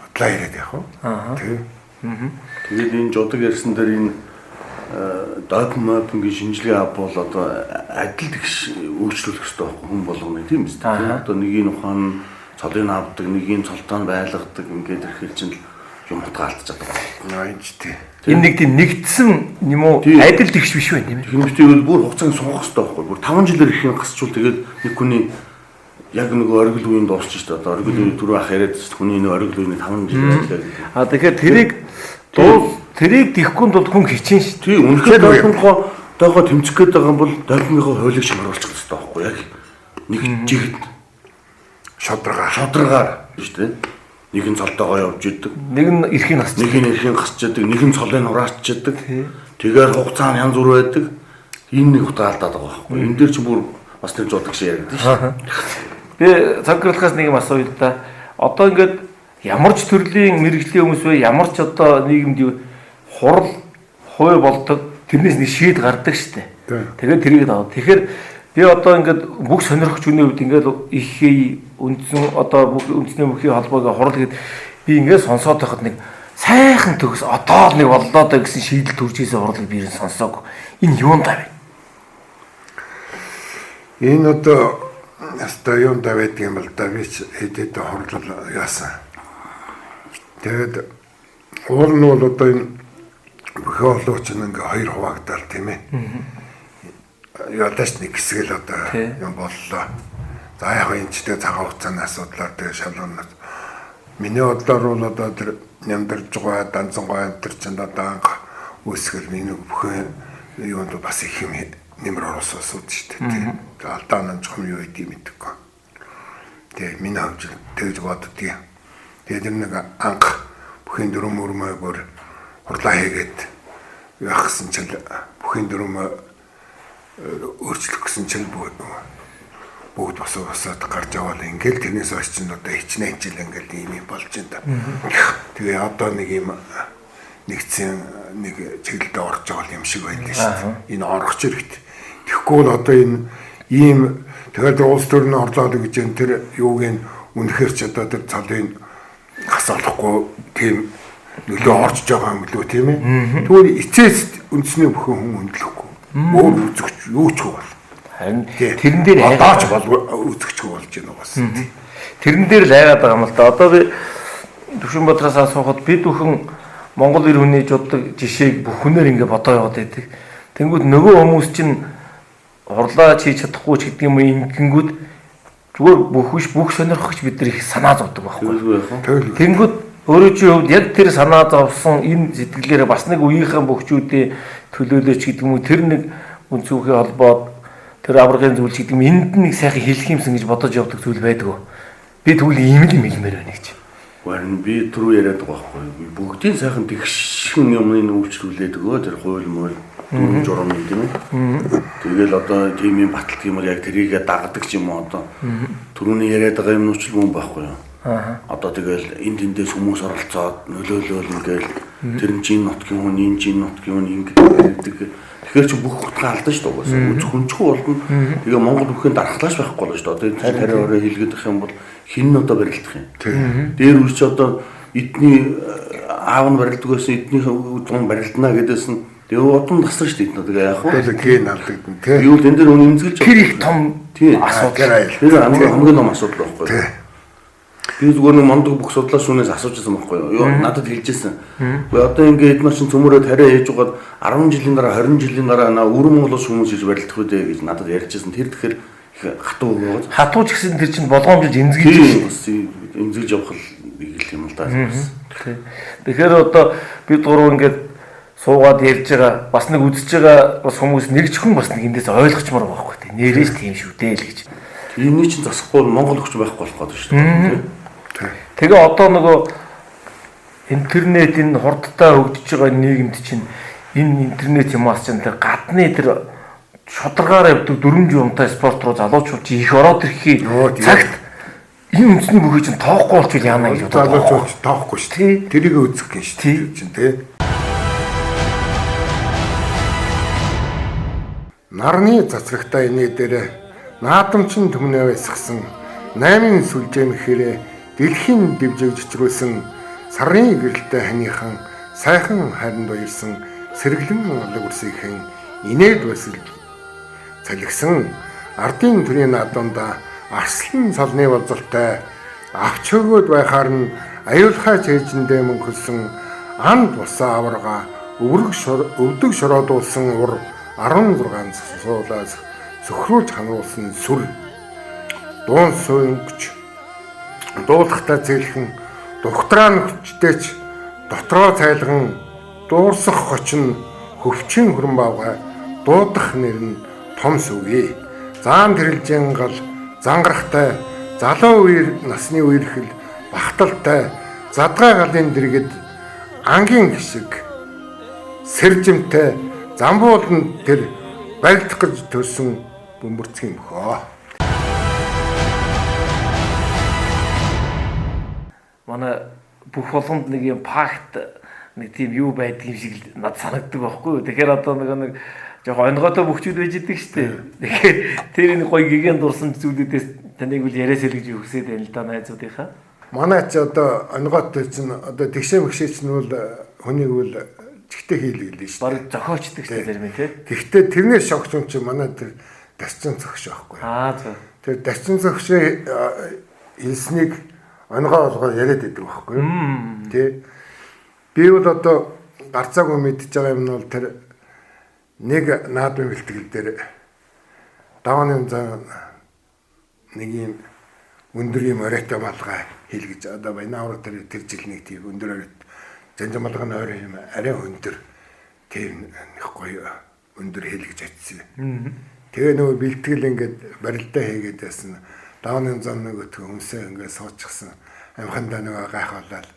бодлоо яриад яах вэ? Тийм. Тэгээд энэ жудаг ярьсан дээр энэ документын шинжилгээ авбал одоо адил тэгш өөрчлөх хэрэгтэй хүн болгоно тийм үстэй. Одоо нэгийн ухаан цолын авдаг, нэгийн цолтойн байлгадаг ингээд ирэхэл чинь юм утгаалтж чаддаг. Энэ ч тийм. Энэ нэг тийм нэгдсэн юм уу адил тэгш биш байх тийм ээ. Хүмүүстээ бол бүр хугацааг сунгах хэрэгтэй байхгүй. Бүр 5 жилээр ихийн гасчул тэгээд нэг хүний яг нэг оргил үеийн дуусчих шүү дээ. Одоо оргил үеийн түрүү ах яриад хүний нэг оргил үеийн 5 жил байлаа. Тэгэхээр тэрийг дихгүй тул хүн хичээн шүү. Тийм үнэхээр документоо тэмцэх гээд байгаа юм бол документын хуулийг шимруулчих хэрэгтэй байхгүй яг нэг жигд шодргаар шүү дээ. Нэг нь цолтойгоо явж идэг. Нэг нь эрхийн гасч. Нэг нь эрхийн гасч идэг. Нэг нь цолын хураачдаг. Тэгэхээр хугацаа нь янз бүр байдаг. Энэ нэг утгаалдаад байгаа байхгүй. Энэ дээр чи бүр бас тэр жудаг шиг яригдсан шүү. Би цагралхаас нэг юм асууя л да. Одоо ингээд ямар ч төрлийн мэрэгжлийн хүмүүс вэ? Ямар ч одоо нийгэмд хурал хувь болдог. Тэрнээс нэг шийд гардаг штэ. Тэгээд тэрийг аваад. Тэгэхээр би одоо ингээд бүх сонирхогч хүний хувьд ингээд их үндсэн одоо бүх үндэсний бүхий холбоог хурал гэд би ингээд сонсоод байхад нэг сайхан төгс одоо нэг боллоо даа гэсэн шийдэл төрж ийсэн хурлыг би сонсоог. Энэ юундаа вэ? Энэ одоо яста юундаа байдаг юм бол да би хэдэд хурлал яасан. Тэгээд уул нь бол одоо энэ бүхий олооч ингээ хоёр хуваагдал тийм ээ. Ядаж нэг хэсэг л одоо юм боллоо. За яг энэ ч тэгээ цагаан хугацааны асуудлаар тэгээ шалгуулнаад миний бодлоор бол одоо тэр нямдарж байгаа данцангой энэ төр чанд одоо анх үүсгэл миний бүхэн юунд бас их юм нэмэр орсон асуудал шүү дээ тийм. Алдаа нанж хам юу гэдэг мэдээгүй. Тэгээ миний хавж тэгж боддгийг. Тэгээд нэг анх бүхэн дөрөв мөрмөө бүр хурлаа хийгээд яахсан чинь бүхэн дөрөв өөрчлөх гэсэн чинь бүгд босоод гарч яваал ингээл тэрнээс хойш чинь одоо хичнээн жил ингээл ийм юм болж байна. Тэгээ одоо нэг юм нэгцэн нэг чиглэлд орж байгаа юм шиг байлаа шүү дээ. Энэ орох хэрэгтэй. Тэгэхгүй бол одоо энэ Ийм тэгээд улс төрний орлоод гэж энэ тэр юуг нь үнэхээр ч одоо тэр цалын гас олохгүй тийм нөлөө орж байгаа юм лөө тийм ээ. Тэгвэл эцэс үндэсний бүхэн хүн өндлөхгүй. Өөр үзэгч юу ч бол. Харин тэрэн дээр одоо ч бол үзэгч болж байна бас. Тэрэн дээр л айгаад байгаа юм л да. Одоо би Төвшин Баатараас асуухад бид бүхэн Монгол эр хүний жууддаг жишээг бүхнээр ингэ бодоо яваад байдаг. Тэнгүүд нөгөө хүмүүс чинь хурлаа хийж чадахгүй ч гэдэг юм ингэнгүүд зүгээр бүх сонирхогч бид нар их санаа зовдөг байхгүй. Тэнгүүд өөрөө чи хувьд яг тэр санаа зовсон энэ сэтгэлээрээ бас нэг үеийнхэн бөхчүүдийн төлөөлөөч гэдэг юм уу тэр нэг үнцүүхийн холбоод тэр аврагын зүйл гэдэг юм энд нэг сайхан хэлэх юмсан гэж бодож явдаг зүйл байдаг. Би тэгвэл ийм л юм хэлмээр байна гэж. Харин би түрүү яриад байгаа байхгүй. Бүгдийн сайхан тэгшин юмны нөвчлүүлээд өгөө тэр хууль мөр дүрм журам юм тийм. Тэгэл одоо тийм юм баталт юмар яг тэрийгэ дагдаг ч юм уу одоо. Түрүүний яриад байгаа юм нууч юм байхгүй юу? Одоо тэгэл энд тэндээс хүмүүс оролцоод нөлөөлөөл ингээл тэр нь чин нутгийн хүн, энэ чин нутгийн хүн ингэдэг. Тэгэхээр чи бүх утга алдсан шүү дээ. Үз хүнчгүй болно. Тэгээ Монгол бүхэн дархлааш байхгүй болно шүү дээ. Одоо тариа орой хэлгээд ах юм бол хин нь одоо барилдах юм. Дээр үр чи одоо эдний аав нь барилдаг байсан эдний хүн барилдана гэдээс нь тэгээ удам тассан шүү дээ. Тэгээ яах вэ? Тэгээ ген алдагдана тий. Юу л энэ дээр үн эмзэглэж Тэр их том асуудал. Тэр хамгийн том асуудал байхгүй. Би зүгээр нэг мондөг бүх судлаач хүнээс асуужсан байхгүй юу? Надад хэлжсэн. Гэхдээ одоо ингээд эдгээр чинь цөмөрөө тариа хийж угаад 10 жилийн дараа 20 жилийн дараа өвөр Монголоос хүмүүс ирж барилдах үү гэж надад ярьжсэн. Тэр тэгэхээр хатуу өгөөд. Хатуу ч гэсэн тэр чинь болгоомжлж эмзэглэж явах л юм л да. Тэгэхээр одоо бид гурав ингээд суугаад ярьж байгаа бас нэг үзэж байгаа бас хүмүүс нэг ч хүн бас нэг эндээс ойлгочмоор байгаа байхгүй тийм нэрээс тийм шүү дээ л гэж. Энийг чинь засахгүй Монгол хүч байхгүй болох гэдэг шүү дээ. Тэгээ одоо нөгөө интернет энэ хурдтай хөгжиж байгаа нийгэмд чинь энэ интернет юмас чинь тэр гадны тэр шударгаар явдаг 4 жумтай спорт руу залуучууд их ороод ирэхий цагт энэ үндэсний бүхий чинь тоохгүй болчихвол яана гэж бодлоо. Залуучууд тоохгүй шүү дээ. Тэрийг үзэх гэж шүү дээ чинь тий. Нарны цацрагтай энэ дээр наадамчин төмнөө байсгсан 8 сүлжээ мэхээрээ дэлхийн дэвжиг жичрүүлсэн сарын гэрэлтэй ханийхан сайхан хайранд уярсан сэргэлэн алга үрсийнхэн инээд басил цалгисан ардын төрийн наадамда арслан салны болзолтой авч өгөөд байхаар нь аюулхай чэйжэндээ мөнхөлсөн анд бусаа аварга өвдөг шороодуулсан ур 16 суулаас сөхрүүлж хануулсан сүр дуун суйнгч дуулахтаа зээлхэн духтраа нөхчтэйч дотроо цайлган дуурсах хочин хөвчин хөрөн бавга дуудах нэр нь том сүвээ заан тэрэлжэн гал зангарахтай залуу үер насны үерхэл бахталтай задгай галын дэргэд ангийн гişиг сэржимтэй замбуулан тэр барилдах гэж төрсөн бөмбөрцгийн мөхөө. Манай бүх болгонд нэг юм пакт нэг тийм юу байдаг юм шиг надад санагддаг байхгүй юу. Тэгэхээр одоо нэг жоох онгойтой бөхчүүд байж идэг шүү дээ. Тэгэхээр тэр энэ гоё гигэн дурсан зүйлүүдээс таныг үл яриасэл гэж хүсээд байна л да найзуудынхаа. Манай ч одоо онгойтой чинь одоо тэгшээ мэгшээ чинь бол хүнийг үл чигтээ хийлгэлээ шүү дээ. Бараг зохиочдөг шүү дээ зарим нь тий. Гэхдээ тэрнээс шогч юм чи манай тэр дасчин зогш байхгүй. За. Тэр дасчин зогшээ хэлснийг онгой болгоо яриад идэг байхгүй. Тэ. Би бол одоо гарцаагүй мэдчихэж байгаа юм нь бол тэр нэг наадмын бэлтгэл дээр давааны зан нэг юм өндөр юм оройтой малгай хийлгэж одоо баянаар тэр жил нэг тийм өндөр оройт занжамалгын орой юм арай өндөр тийм нэг гоё өндөр хийлгэж чадсан. Тэгээ нөгөө бэлтгэл ингээд барилдаа хийгээд байсан. Давааны зан нөгөө хүмүүсээ ингээд суучихсан. Амхандаа нөгөө гайхуулаад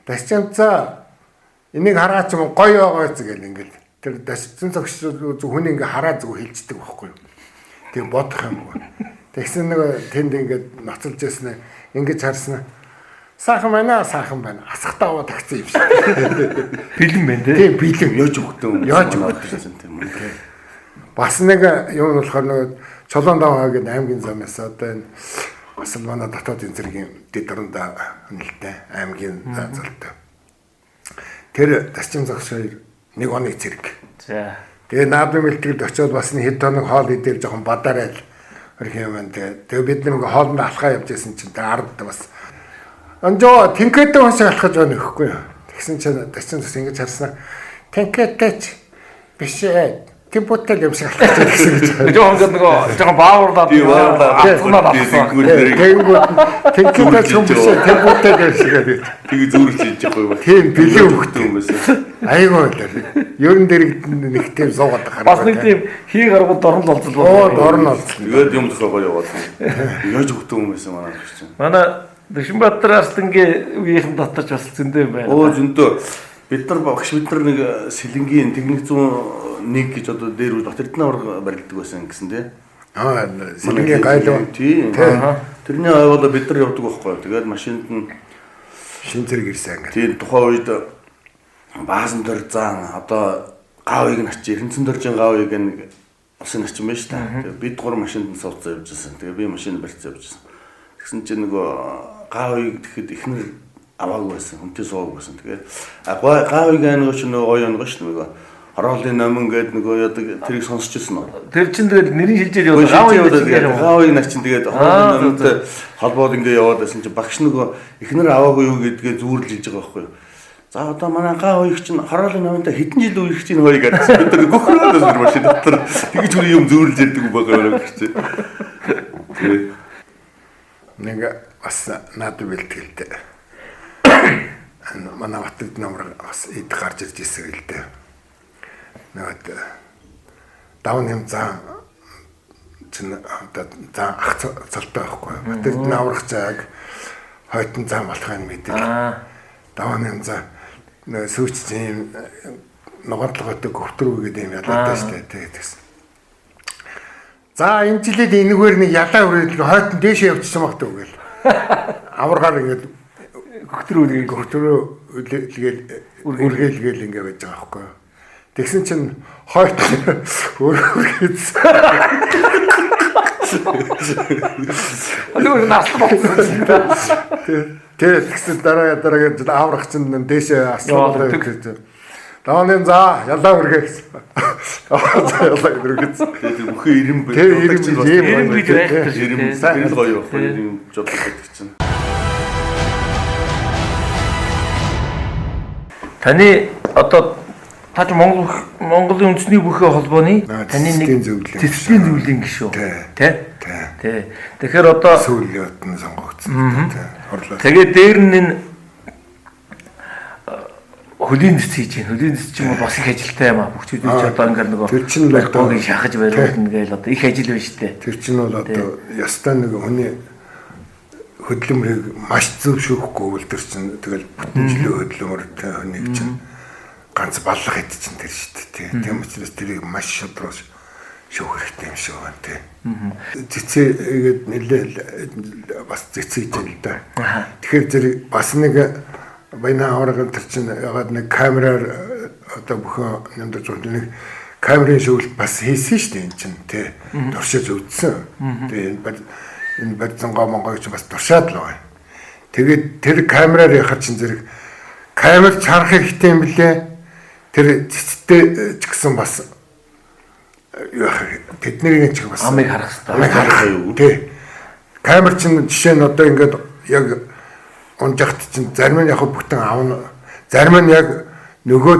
дасчамцаа энийг хараач юм гоё байгаа зү гэл ингээд тэр дасчин зогш хүн ингээ хараа зүг хэлцдэг байхгүй юу. Тийм бодох юм уу. Тэгсэн нөгөө тэнд ингээд ноцолж яснаа ингэж харснаа сайхан байна асахтаа аваад тагцсан юм шиг. Бэлэн байна тий. Тийм бэлэн Яаж өгдөө. тийм. Бас нэг юм болохоор нөгөө Чулуун даваа гэдэг аймгийн замаас одоо энэ бас манай дотоодын зэргийн дэд орондоо нэлтэй аймгийн золтой. Тэр тасчин зогс хоёр нэг оны зэрэг. За. Тэгээ наадмын бэлтгэл очиод бас нэг хэд тоног хоол идэл жоохон бадараад өрх юм байна. Тэгээ бид нэг хоолнд алхаа явж байсан чинь ард бас анжоо тэнкэтэй бас алхаж байна гэхгүй юу. Тэгсэн чинь тасчин зогс ингэж харснаа тэнкэтэйч биш ээ. Темпотой юм шиг алхаж байна гэсэн. Жоохон жоохон бааварлаад Тэнгүүд тэнкэтэй юм биш темпотой юм шиг гэдэг. тэгээ зүүрлж хийж байгаа юм. Тийм бэлэн хөхтэй юм байсан. Айгуу л ерөн дэрэг нэг тийм суугаад хараа. бас нэг тийм хий гаргууд дорн болцол Оо дорн олсон. Тэгээд юм тохиогоо яваад. Яаж хөхтэй юм байсан манай гэж чинь. Манай Дшинбаатар Арслангийн үеийнхэн дотор ч бас зөндөө юм байна. Оо зөндөө бид нар багш бид нар нэг сэлэнгийн техник 101 гэж одоо дээр үл Батэрдэн авраг барилдаг байсан гэсэн тий. Сэлэнгийн гайлуу. Тийм. Тэрний аваад бид нар явдаг байхгүй. Тэгээд машинд нь шин зэрэг ирсэн ингээд. тийм тухайн үед баасан дор зан одоо гавыг нач эрдэнцэн доржин гавыг нэг усын начин байж та. Тэгээд бид гур машинд нь сууцаа явж байсан. Тэгээд би машин барьцаа явж байсан. Тэгсэн чинь нөгөө гавыг тэгэхэд ихнэр аваагүй байсан. Хүнтэй сууг байсан. Тэгээд гавыг аанагаа ч нөгөө гоё онгоо шүү нөгөө хороолын номон гээд нөгөө ядаг тэрийг сонсч ирсэн үү? Тэр чинь тэгээд нэрийн шилжээд яваад гавыг начин тэгээд хороолын номонтой холбоод ингээ яваад байсан чинь багш нөгөө ихнэр аваагүй юу гэдгээ зүүрлж хэлж байгаа байхгүй юу? За одоо манай гав хоёр чинь хороолын номонтой хэдэн жил үерх чинь хоёр гэдэг. Бид нар гөхрөөд өсөр машин дотор тэгж үр юм зүүрлж ярьдаг байгаа юм гэж чинь. Тэгээд Нэг бас наадмын бэлтгэлтэй. Манай Батэрдэн номер бас эд гарч ирж ирсэн л дээ. Нэг давн юм зан чинь одоо зан ах цолтой байхгүй. Батэрдэн аврах цаг хойтон зан болохыг мэдээ. Давн юм зан сүүч юм ногоодлоготой гөвтрүү гэдэг юм ялаатай штэ тэгсэн. За энэ жилид энэгээр нэг ялаа хүрээд хойтон дээшээ явчихсан багтаа үгээл. Аваргаар ингээд гөхтрөө үргэлгээл ингээ байж байгаа байхгүй. Тэгсэн чинь хойт үргэлж Алуу наслах болсон. тэгсэн дараагийн аврах чинь дээшээ асуулаа гэж. Давны за ялаа үргээ гэсэн. Ялаа үргээ. тэгээд бүхэн ирэм байх. Тэр ирэм гэж байх. ирэм сайн гоё явах юм жод гэдэг чинь. Таны одоо таач Монголын үндэсний бүхий холбооны таны нэг цэцлийн зөвлөлийн гишүү. Тий. Тэгэхээр одоо сүүлийн өдөн сонгогдсон. тэгээд дээр нь хөлийн дэс хийж байна. Хөлийн дэс чинь бас их ажилтай юм аа. Бүгд ч одоо ингээд нөгөө тэр чинь л одоо шахаж бариулна гээл одоо их ажил байна шүү дээ. Тэр чинь бол одоо ястаа нэг хүний хөдөлмөрийг маш зөв шүүхгүй бол тэр чинь тэгэл бүтэн жилийн хөдөлмөртэй хүнийг чинь ганц баллах хэд чинь тэр шүү дээ. Тийм учраас тэрийг маш шудраг шүүх хэрэгтэй юм шиг байна тий. Цэцээгээд нэлээ бас цэцээж байна л да. Тэгэхээр зэрэг бас нэг байна аврагын тэр чинь ягаад нэг камераар одоо бүхэн нэмдэж байгаа нэг камерын шүүл бас хийсэн шүү дээ энэ чинь тий. Туршиж үзсэн. Тэгээ энэ барьцангоо Монгол ч бас туршаад л байгаа. Тэгээд тэр камераар яхад чинь зэрэг камер чарах хэрэгтэй юм блэ. Тэр цэцтэй ч гэсэн бас тэдний ч бас амыг харах хэрэгтэй. Амыг харах юу? Тий. Камер чинь жишээ нь одоо ингээд яг унжахт чинь зарим нь яг бүтэн аавна. Зарим нь яг нөгөө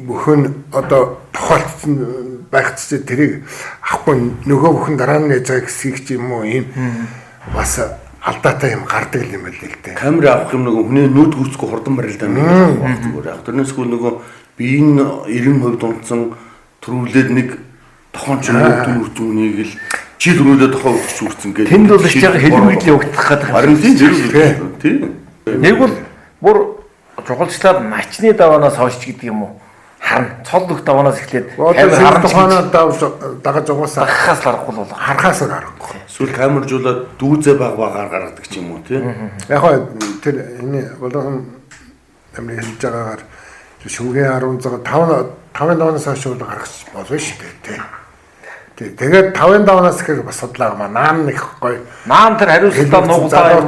бүхэн одоо тохиолдсон байх чинь тэрийг авахгүй нөгөө бүхэн дараа нь яж байгаа хэсгийг ч юм уу ийм бас алдаатай юм гардаг юм байл л дээ. Камер авах юм нөгөө хүний нүд гүцэхгүй хурдан барилдаа нэг авах зүгээр. Тэрнээс хөл нөгөө биеийн 90% дунтсан төрүүлээд нэг тохон ч нүднийг л жил өрөөдөө тохоо өгч үрцэн гэдэг. Тэнд бол ч яг хэлбэрлээ өгдөх гэдэг. Харин тийм. Нэг бол бүр жугалчлаад начны даваанаас хойш гэдэг юм уу? Харна. Цол өх даваанаас эхлээд камер харна тухайнаа дагаж угаасаа харахаас л аргагүй бол. Харахаас л аргагүй. Эсвэл камержуулаад дүүзээ багаар гаргадаг ч юм уу тий. Яг хоо тэр энэ болгон амны хэлж байгаагаар шүгэ 16 5 даваанаас хойш гаргах болно шүү дээ тий. Тэгээд 5-5-аас ихэр бас судлаа маа наан нэг гоё. Наан тэр хариуцлагаа нуглаа юм.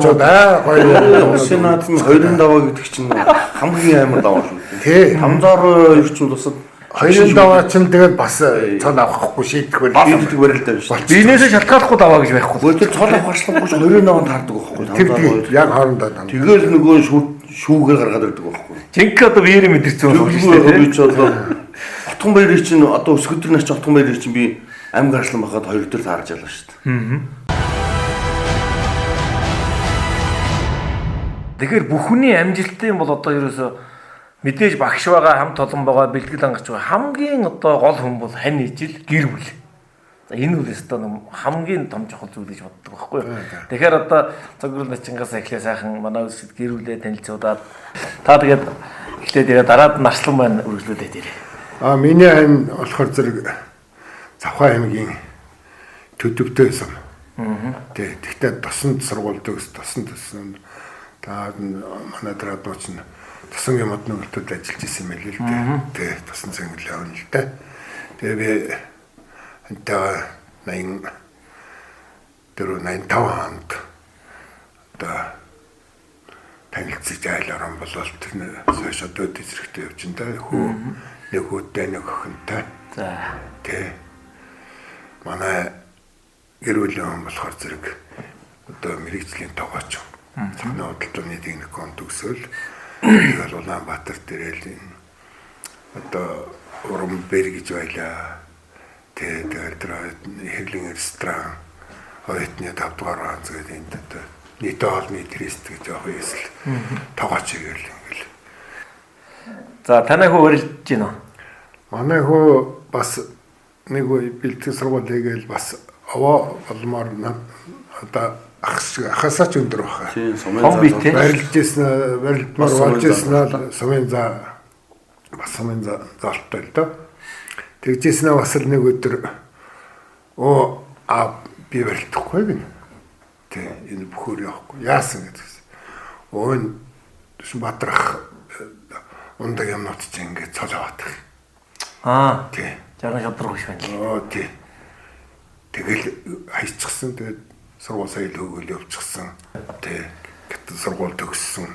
Гоё. Усын наад нь 25 гэдэг чинь хамгийн амар даваа шүү. Тий. 500 ертөнд тусад 2-5 ч тэгээд бас цол авахгүй шийдэх шийддэг барилдаа биш. Бизнесээ шалтгааллахгүй даваа гэж байхгүй. Гэхдээ цол авахчлахгүй 29-нд таардаг байхгүй. Тэр яг хоорондоо тань. Тэгэл нөгөө шүүгээр гаргаад ирдэг байхгүй. Жинхэнэ одоо биеэр мэдэрсэн болох шүү дээ. Би ч одоо Отгон баярыг чинь одоо өсгөдөр нас Отгон баярыг чинь би амиг арслан бахад 2 өдөр таарж ялаа шүү дээ. Тэгэхээр бүхний амжилтын бол одоо ерөөсө мэдээж багш байгаа, хамт олон байгаа, бэлтгэл ангаж байгаа. Хамгийн одоо гол хүн бол хань ижил гэр бүл. За энэ үл өстө хамгийн том чухал зүйл гэж боддог байхгүй юу. Тэгэхээр одоо цогцол начингаас эхлээ сайхан манай үсэд гэр бүлээ танилцуулаад та тэгээд эхлээд ирээ дараад нарслан маань үргэлжлүүлээд ирээ. Миний хань болохоор зэрэг Завхаа аймгийн төдөвтэй сан. Тэгтээ тосонд сургуульд тосон та манай драдууч нь тосон юмд нүгэлтэд ажиллаж исэн юм байл л дээ. Тэ тосон цэнгэлээ авна л дээ. Тэгээ би анта 85 онд одоо танилцж айлааран болол тэр сошиал дэд зэрэгтэй явчихсан та хөө нэг хүүтэй нэг охинтой. За. Тэ манай гэр бүлийн болохоор зэрэг одоо мэрэгжлийн тогооч. Цахны худалдааны нэг конт өгсөөл тэгэл Улаанбаатар дээрэл одоо Урамбэр гэж байлаа. Тэгээд тэр хэвлэн ресторан ойтны 5 дугаар ганц гэдэг энэ одоо нийт олны турист гэж явах юмсэл тогооч игээл ингээл. За танай хүү өрөлж гинөө. Манай хүү бас нэг бэлтгэл сургууль хийгээл бас овоо олмоор одоо ахасаа ч өндөр баха. Тийм барилж ирсэн барилдмаар болж ирсэн сумын за бас сумын заалтай л доо. Тэгжсэн бас л нэг өдөр би барилдахгүй гин. Тэ энэ бүхөр явахгүй. Яасан гэдэгс. Энэ Бадрах ундаг юмнууд чинь ингээд цол аваад. Тий. Жаргал шодрох биш байна. Тий. Тэгэл хайцчихсан. Тэгээд сургууль соёл хөгөл явчихсан. Тий. Гэтэл сургууль төгссөн.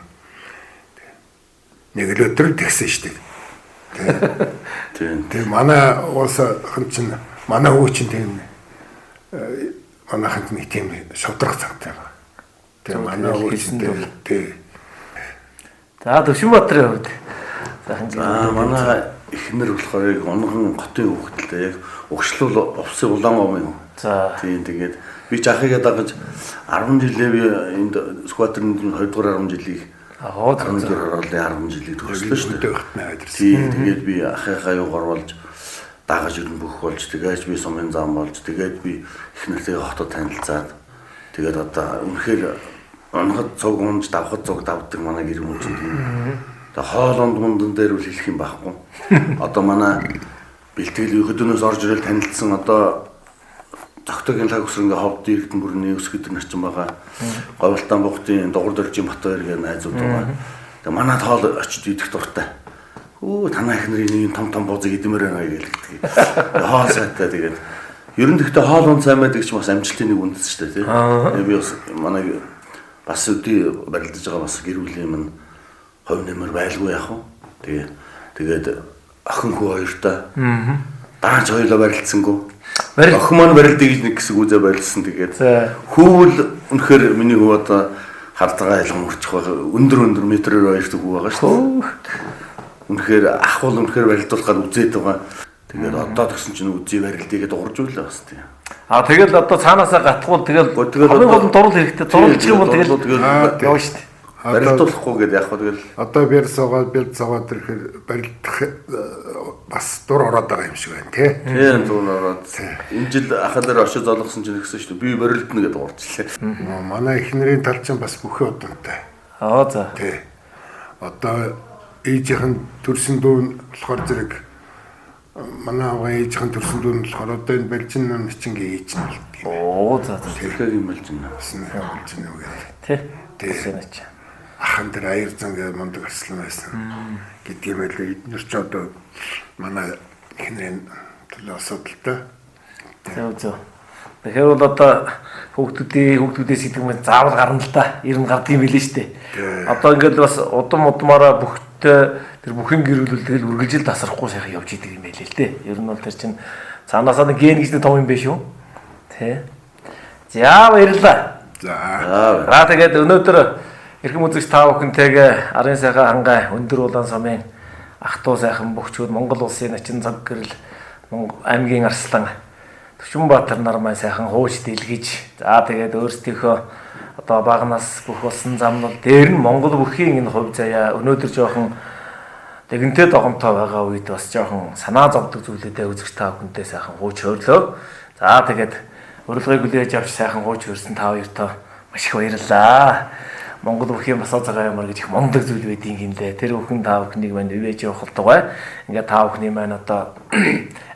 Нэг л өдөр тэгсэн шүү дээ. Тий. Манай уус хэн чинь манай хүү чинь тийм манай ханд нэг тийм шодрох цагтай байна. Тэгээ манай хүү чинь тий. За Төвшинбаатарын хувьд. Манай эхнэр болохоор яг онгон хотын хүүхдэлтэй яг өгшлөл увсын Улаанбаамын. За. Тийм тэгээд би ч ахыгаа дагаж 10 жилээ би энд сквадрын 2 дугаар 10 жилийг 10 дугаар орлын 10 жилийг төгслөө шүү дээ. Тийм тэгээд би ахыгаа юугаар болж дагаж ирэн бүх болж тэгээд би сумын зам болж тэгээд би эхнэртэйгээ хотод танилцаад тэгээд одоо үнэхээр онгод цуг унж давхад цуг давдаг манай гэр бүл чинь тийм. Тэгээ хоолонд мундан дээр үл хэлэх юм байхгүй. Одоо манай бэлтгэл өдөрнөөс орж ирэл танилцсан одоо Зогтойгийн лаг өсрөнгийн ховд иргэдэн бүрний өсгөдөр нарчин байгаа. Говьлтан бухтын дугур дөржийн Батбаяр гэх найзууд байгаа. Тэгээ манай тоол очиж идэх дуртай. Танай их нэрийн том буузыг идэмээр байна гэлдэг. Хоол сайтай тэгээд ер нь гэхдээ хоол унд сайн байдаг ч бас амжилтын нэг үндэс шүү дээ тийм. Би бас манай бас үдий барилдаж байгаа бас гэр бүлийн минь хувь нэмэр байлгүй яах вэ? Тэгээд охин хүү хоёртой. Даанч хоёулаа барилдсангүй. Охин маань барилдыг гэж нэг хэсэг үзээ барилдсан тэгээд хүүл үнэхээр миний хүү одоо хардгаа ялгам өрчих байгаа. Өндөр метрээр баяртай хүү байгаа шүү дээ. Үнэхээр ах бол үнэхээр барилдуулахаар үзээд байгаа. Тэгээд одоо тэгсэн чинь үзий барилдыгээ дуурж үлээ бас тийм. Тэгэл одоо цаанаасаа гатхуул тэгэл хамгийн гол нь дурал хэрэгтэй. Дурлчих юм бол тэгэл явна шүү дээ. Барилдуулахгүй гэдэг яг хөө тэгэл одоо бэр суугаад ирэхээр барилдах бас дур ороод байгаа юм шиг байна тий. Тийм дур ороод. Энэ жил ахалаар очиж золгосон чинь гэсэн шүү дээ. Би барилдна гэдэг уурчлаа. Манай эхнэрийн тал чинь бас бүхий удаантай. За. Тий. Одоо ээжийнхэн төрсөн дүү болохоор зэрэг манай ээжийнхэн төрсөн дүү болохоор одоо энэ барилжин нам ничингээ ээж нь болдгийм. За. Тэгэхээр юм болж байна. Болж байна уу гэдэг. Тий. Тий. Ахан дээр аяр зан гэдэг мундаг арслан байсан. Гэдэг юм байлаа. Эдгээр ч одоо манай эхнэрийн төлөө асуудалтай. Зөв. Тэгэхээр бол одоо хүүхдүүдээс сэтгэмээ заавал гарна л да. Ер нь гардыг билээ шүү дээ. Одоо ингээд бас удамаараа бүхтээ тэр бүхэн гэрүүлэл тэгэл үргэлжил тасрахгүй сайхан явж идэг юм байлээ л дээ. Ер нь бол тэр чинь цаанаасаа нэг ген гэж том юм биш үү? Тэ. За баярлалаа. За тэгээд өнөөдөр эрхэм үзэгч та бүхэнтэйгээ арын сайхан хангай өндөр улаан сумын ах トゥ сайхан бөхчүүд Монгол улсын начин цаг гэрэл аймгийн Арслан Төчмбаатар нар маань сайхан хууч дэлгэж за тэгээд өөрсдийнхөө одоо багнаас бүх болсон замнал дээр нь Монгол бүхийн энэ хувь заяа өнөөдөр жоохон тэгэнтэй догомтой байгаа үед бас жоохон санаа зовдөг зүйлүүдээ үзэж та бүхэнтэй сайхан хууч хөрлөө. За тэгээд урилгыг хүлээж авч сайхан хууч хөрсөн та хоёртоо маш их баярлалаа. Монгол бүхийн басаа цагаан ямар гэж их мундаг зүйл байдгийг юм лээ. Тэр бүхэн та бүхнийг маань ивэж явах болтугай. Ингээд та бүхний маань одоо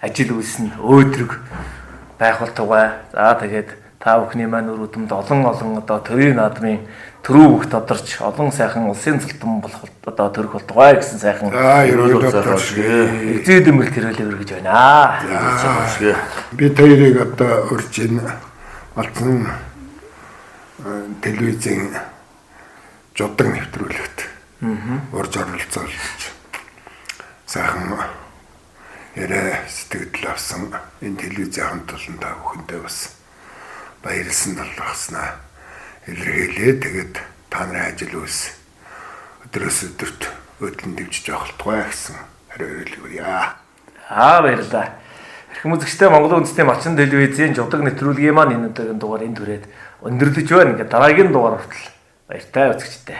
ажил үйлс нь өөдрөг байх болтугай. За тэгээд та бүхний маань өрөөдөмд олон одоо төрийн наадмын төрөө бүх тодорч олон сайхан улсын цалтан болох одоо төрөх болтугай гэсэн сайхан зүйдэмэл тэрэлэг өргөж байна. Би хоёрыг одоо урьж ин олсон телевизийн жудаг нэвтрүүлэгт урьж оролцоолж сайхан ярэ сэтгэл авсан энэ телевизийн хамт олон та бүхэндээ бас баярлсан талбархснаа илэрхийлээ. Тэгээд та нарын ажил үйлс өдрөөс өдөрт өдлөн дэвжиж явах болтугай гэсэн хариулт өгье. Баярлалаа. Эрхэм үзэгчтэй Монголын үндэсний малчин телевизийн жудаг нэвтрүүлгийн маань энэ өдрийн дугаар энд хүрээд өндөрлөж байна. Ингээд дараагийн дугаар хүртэл баяртай үзэгчтэй.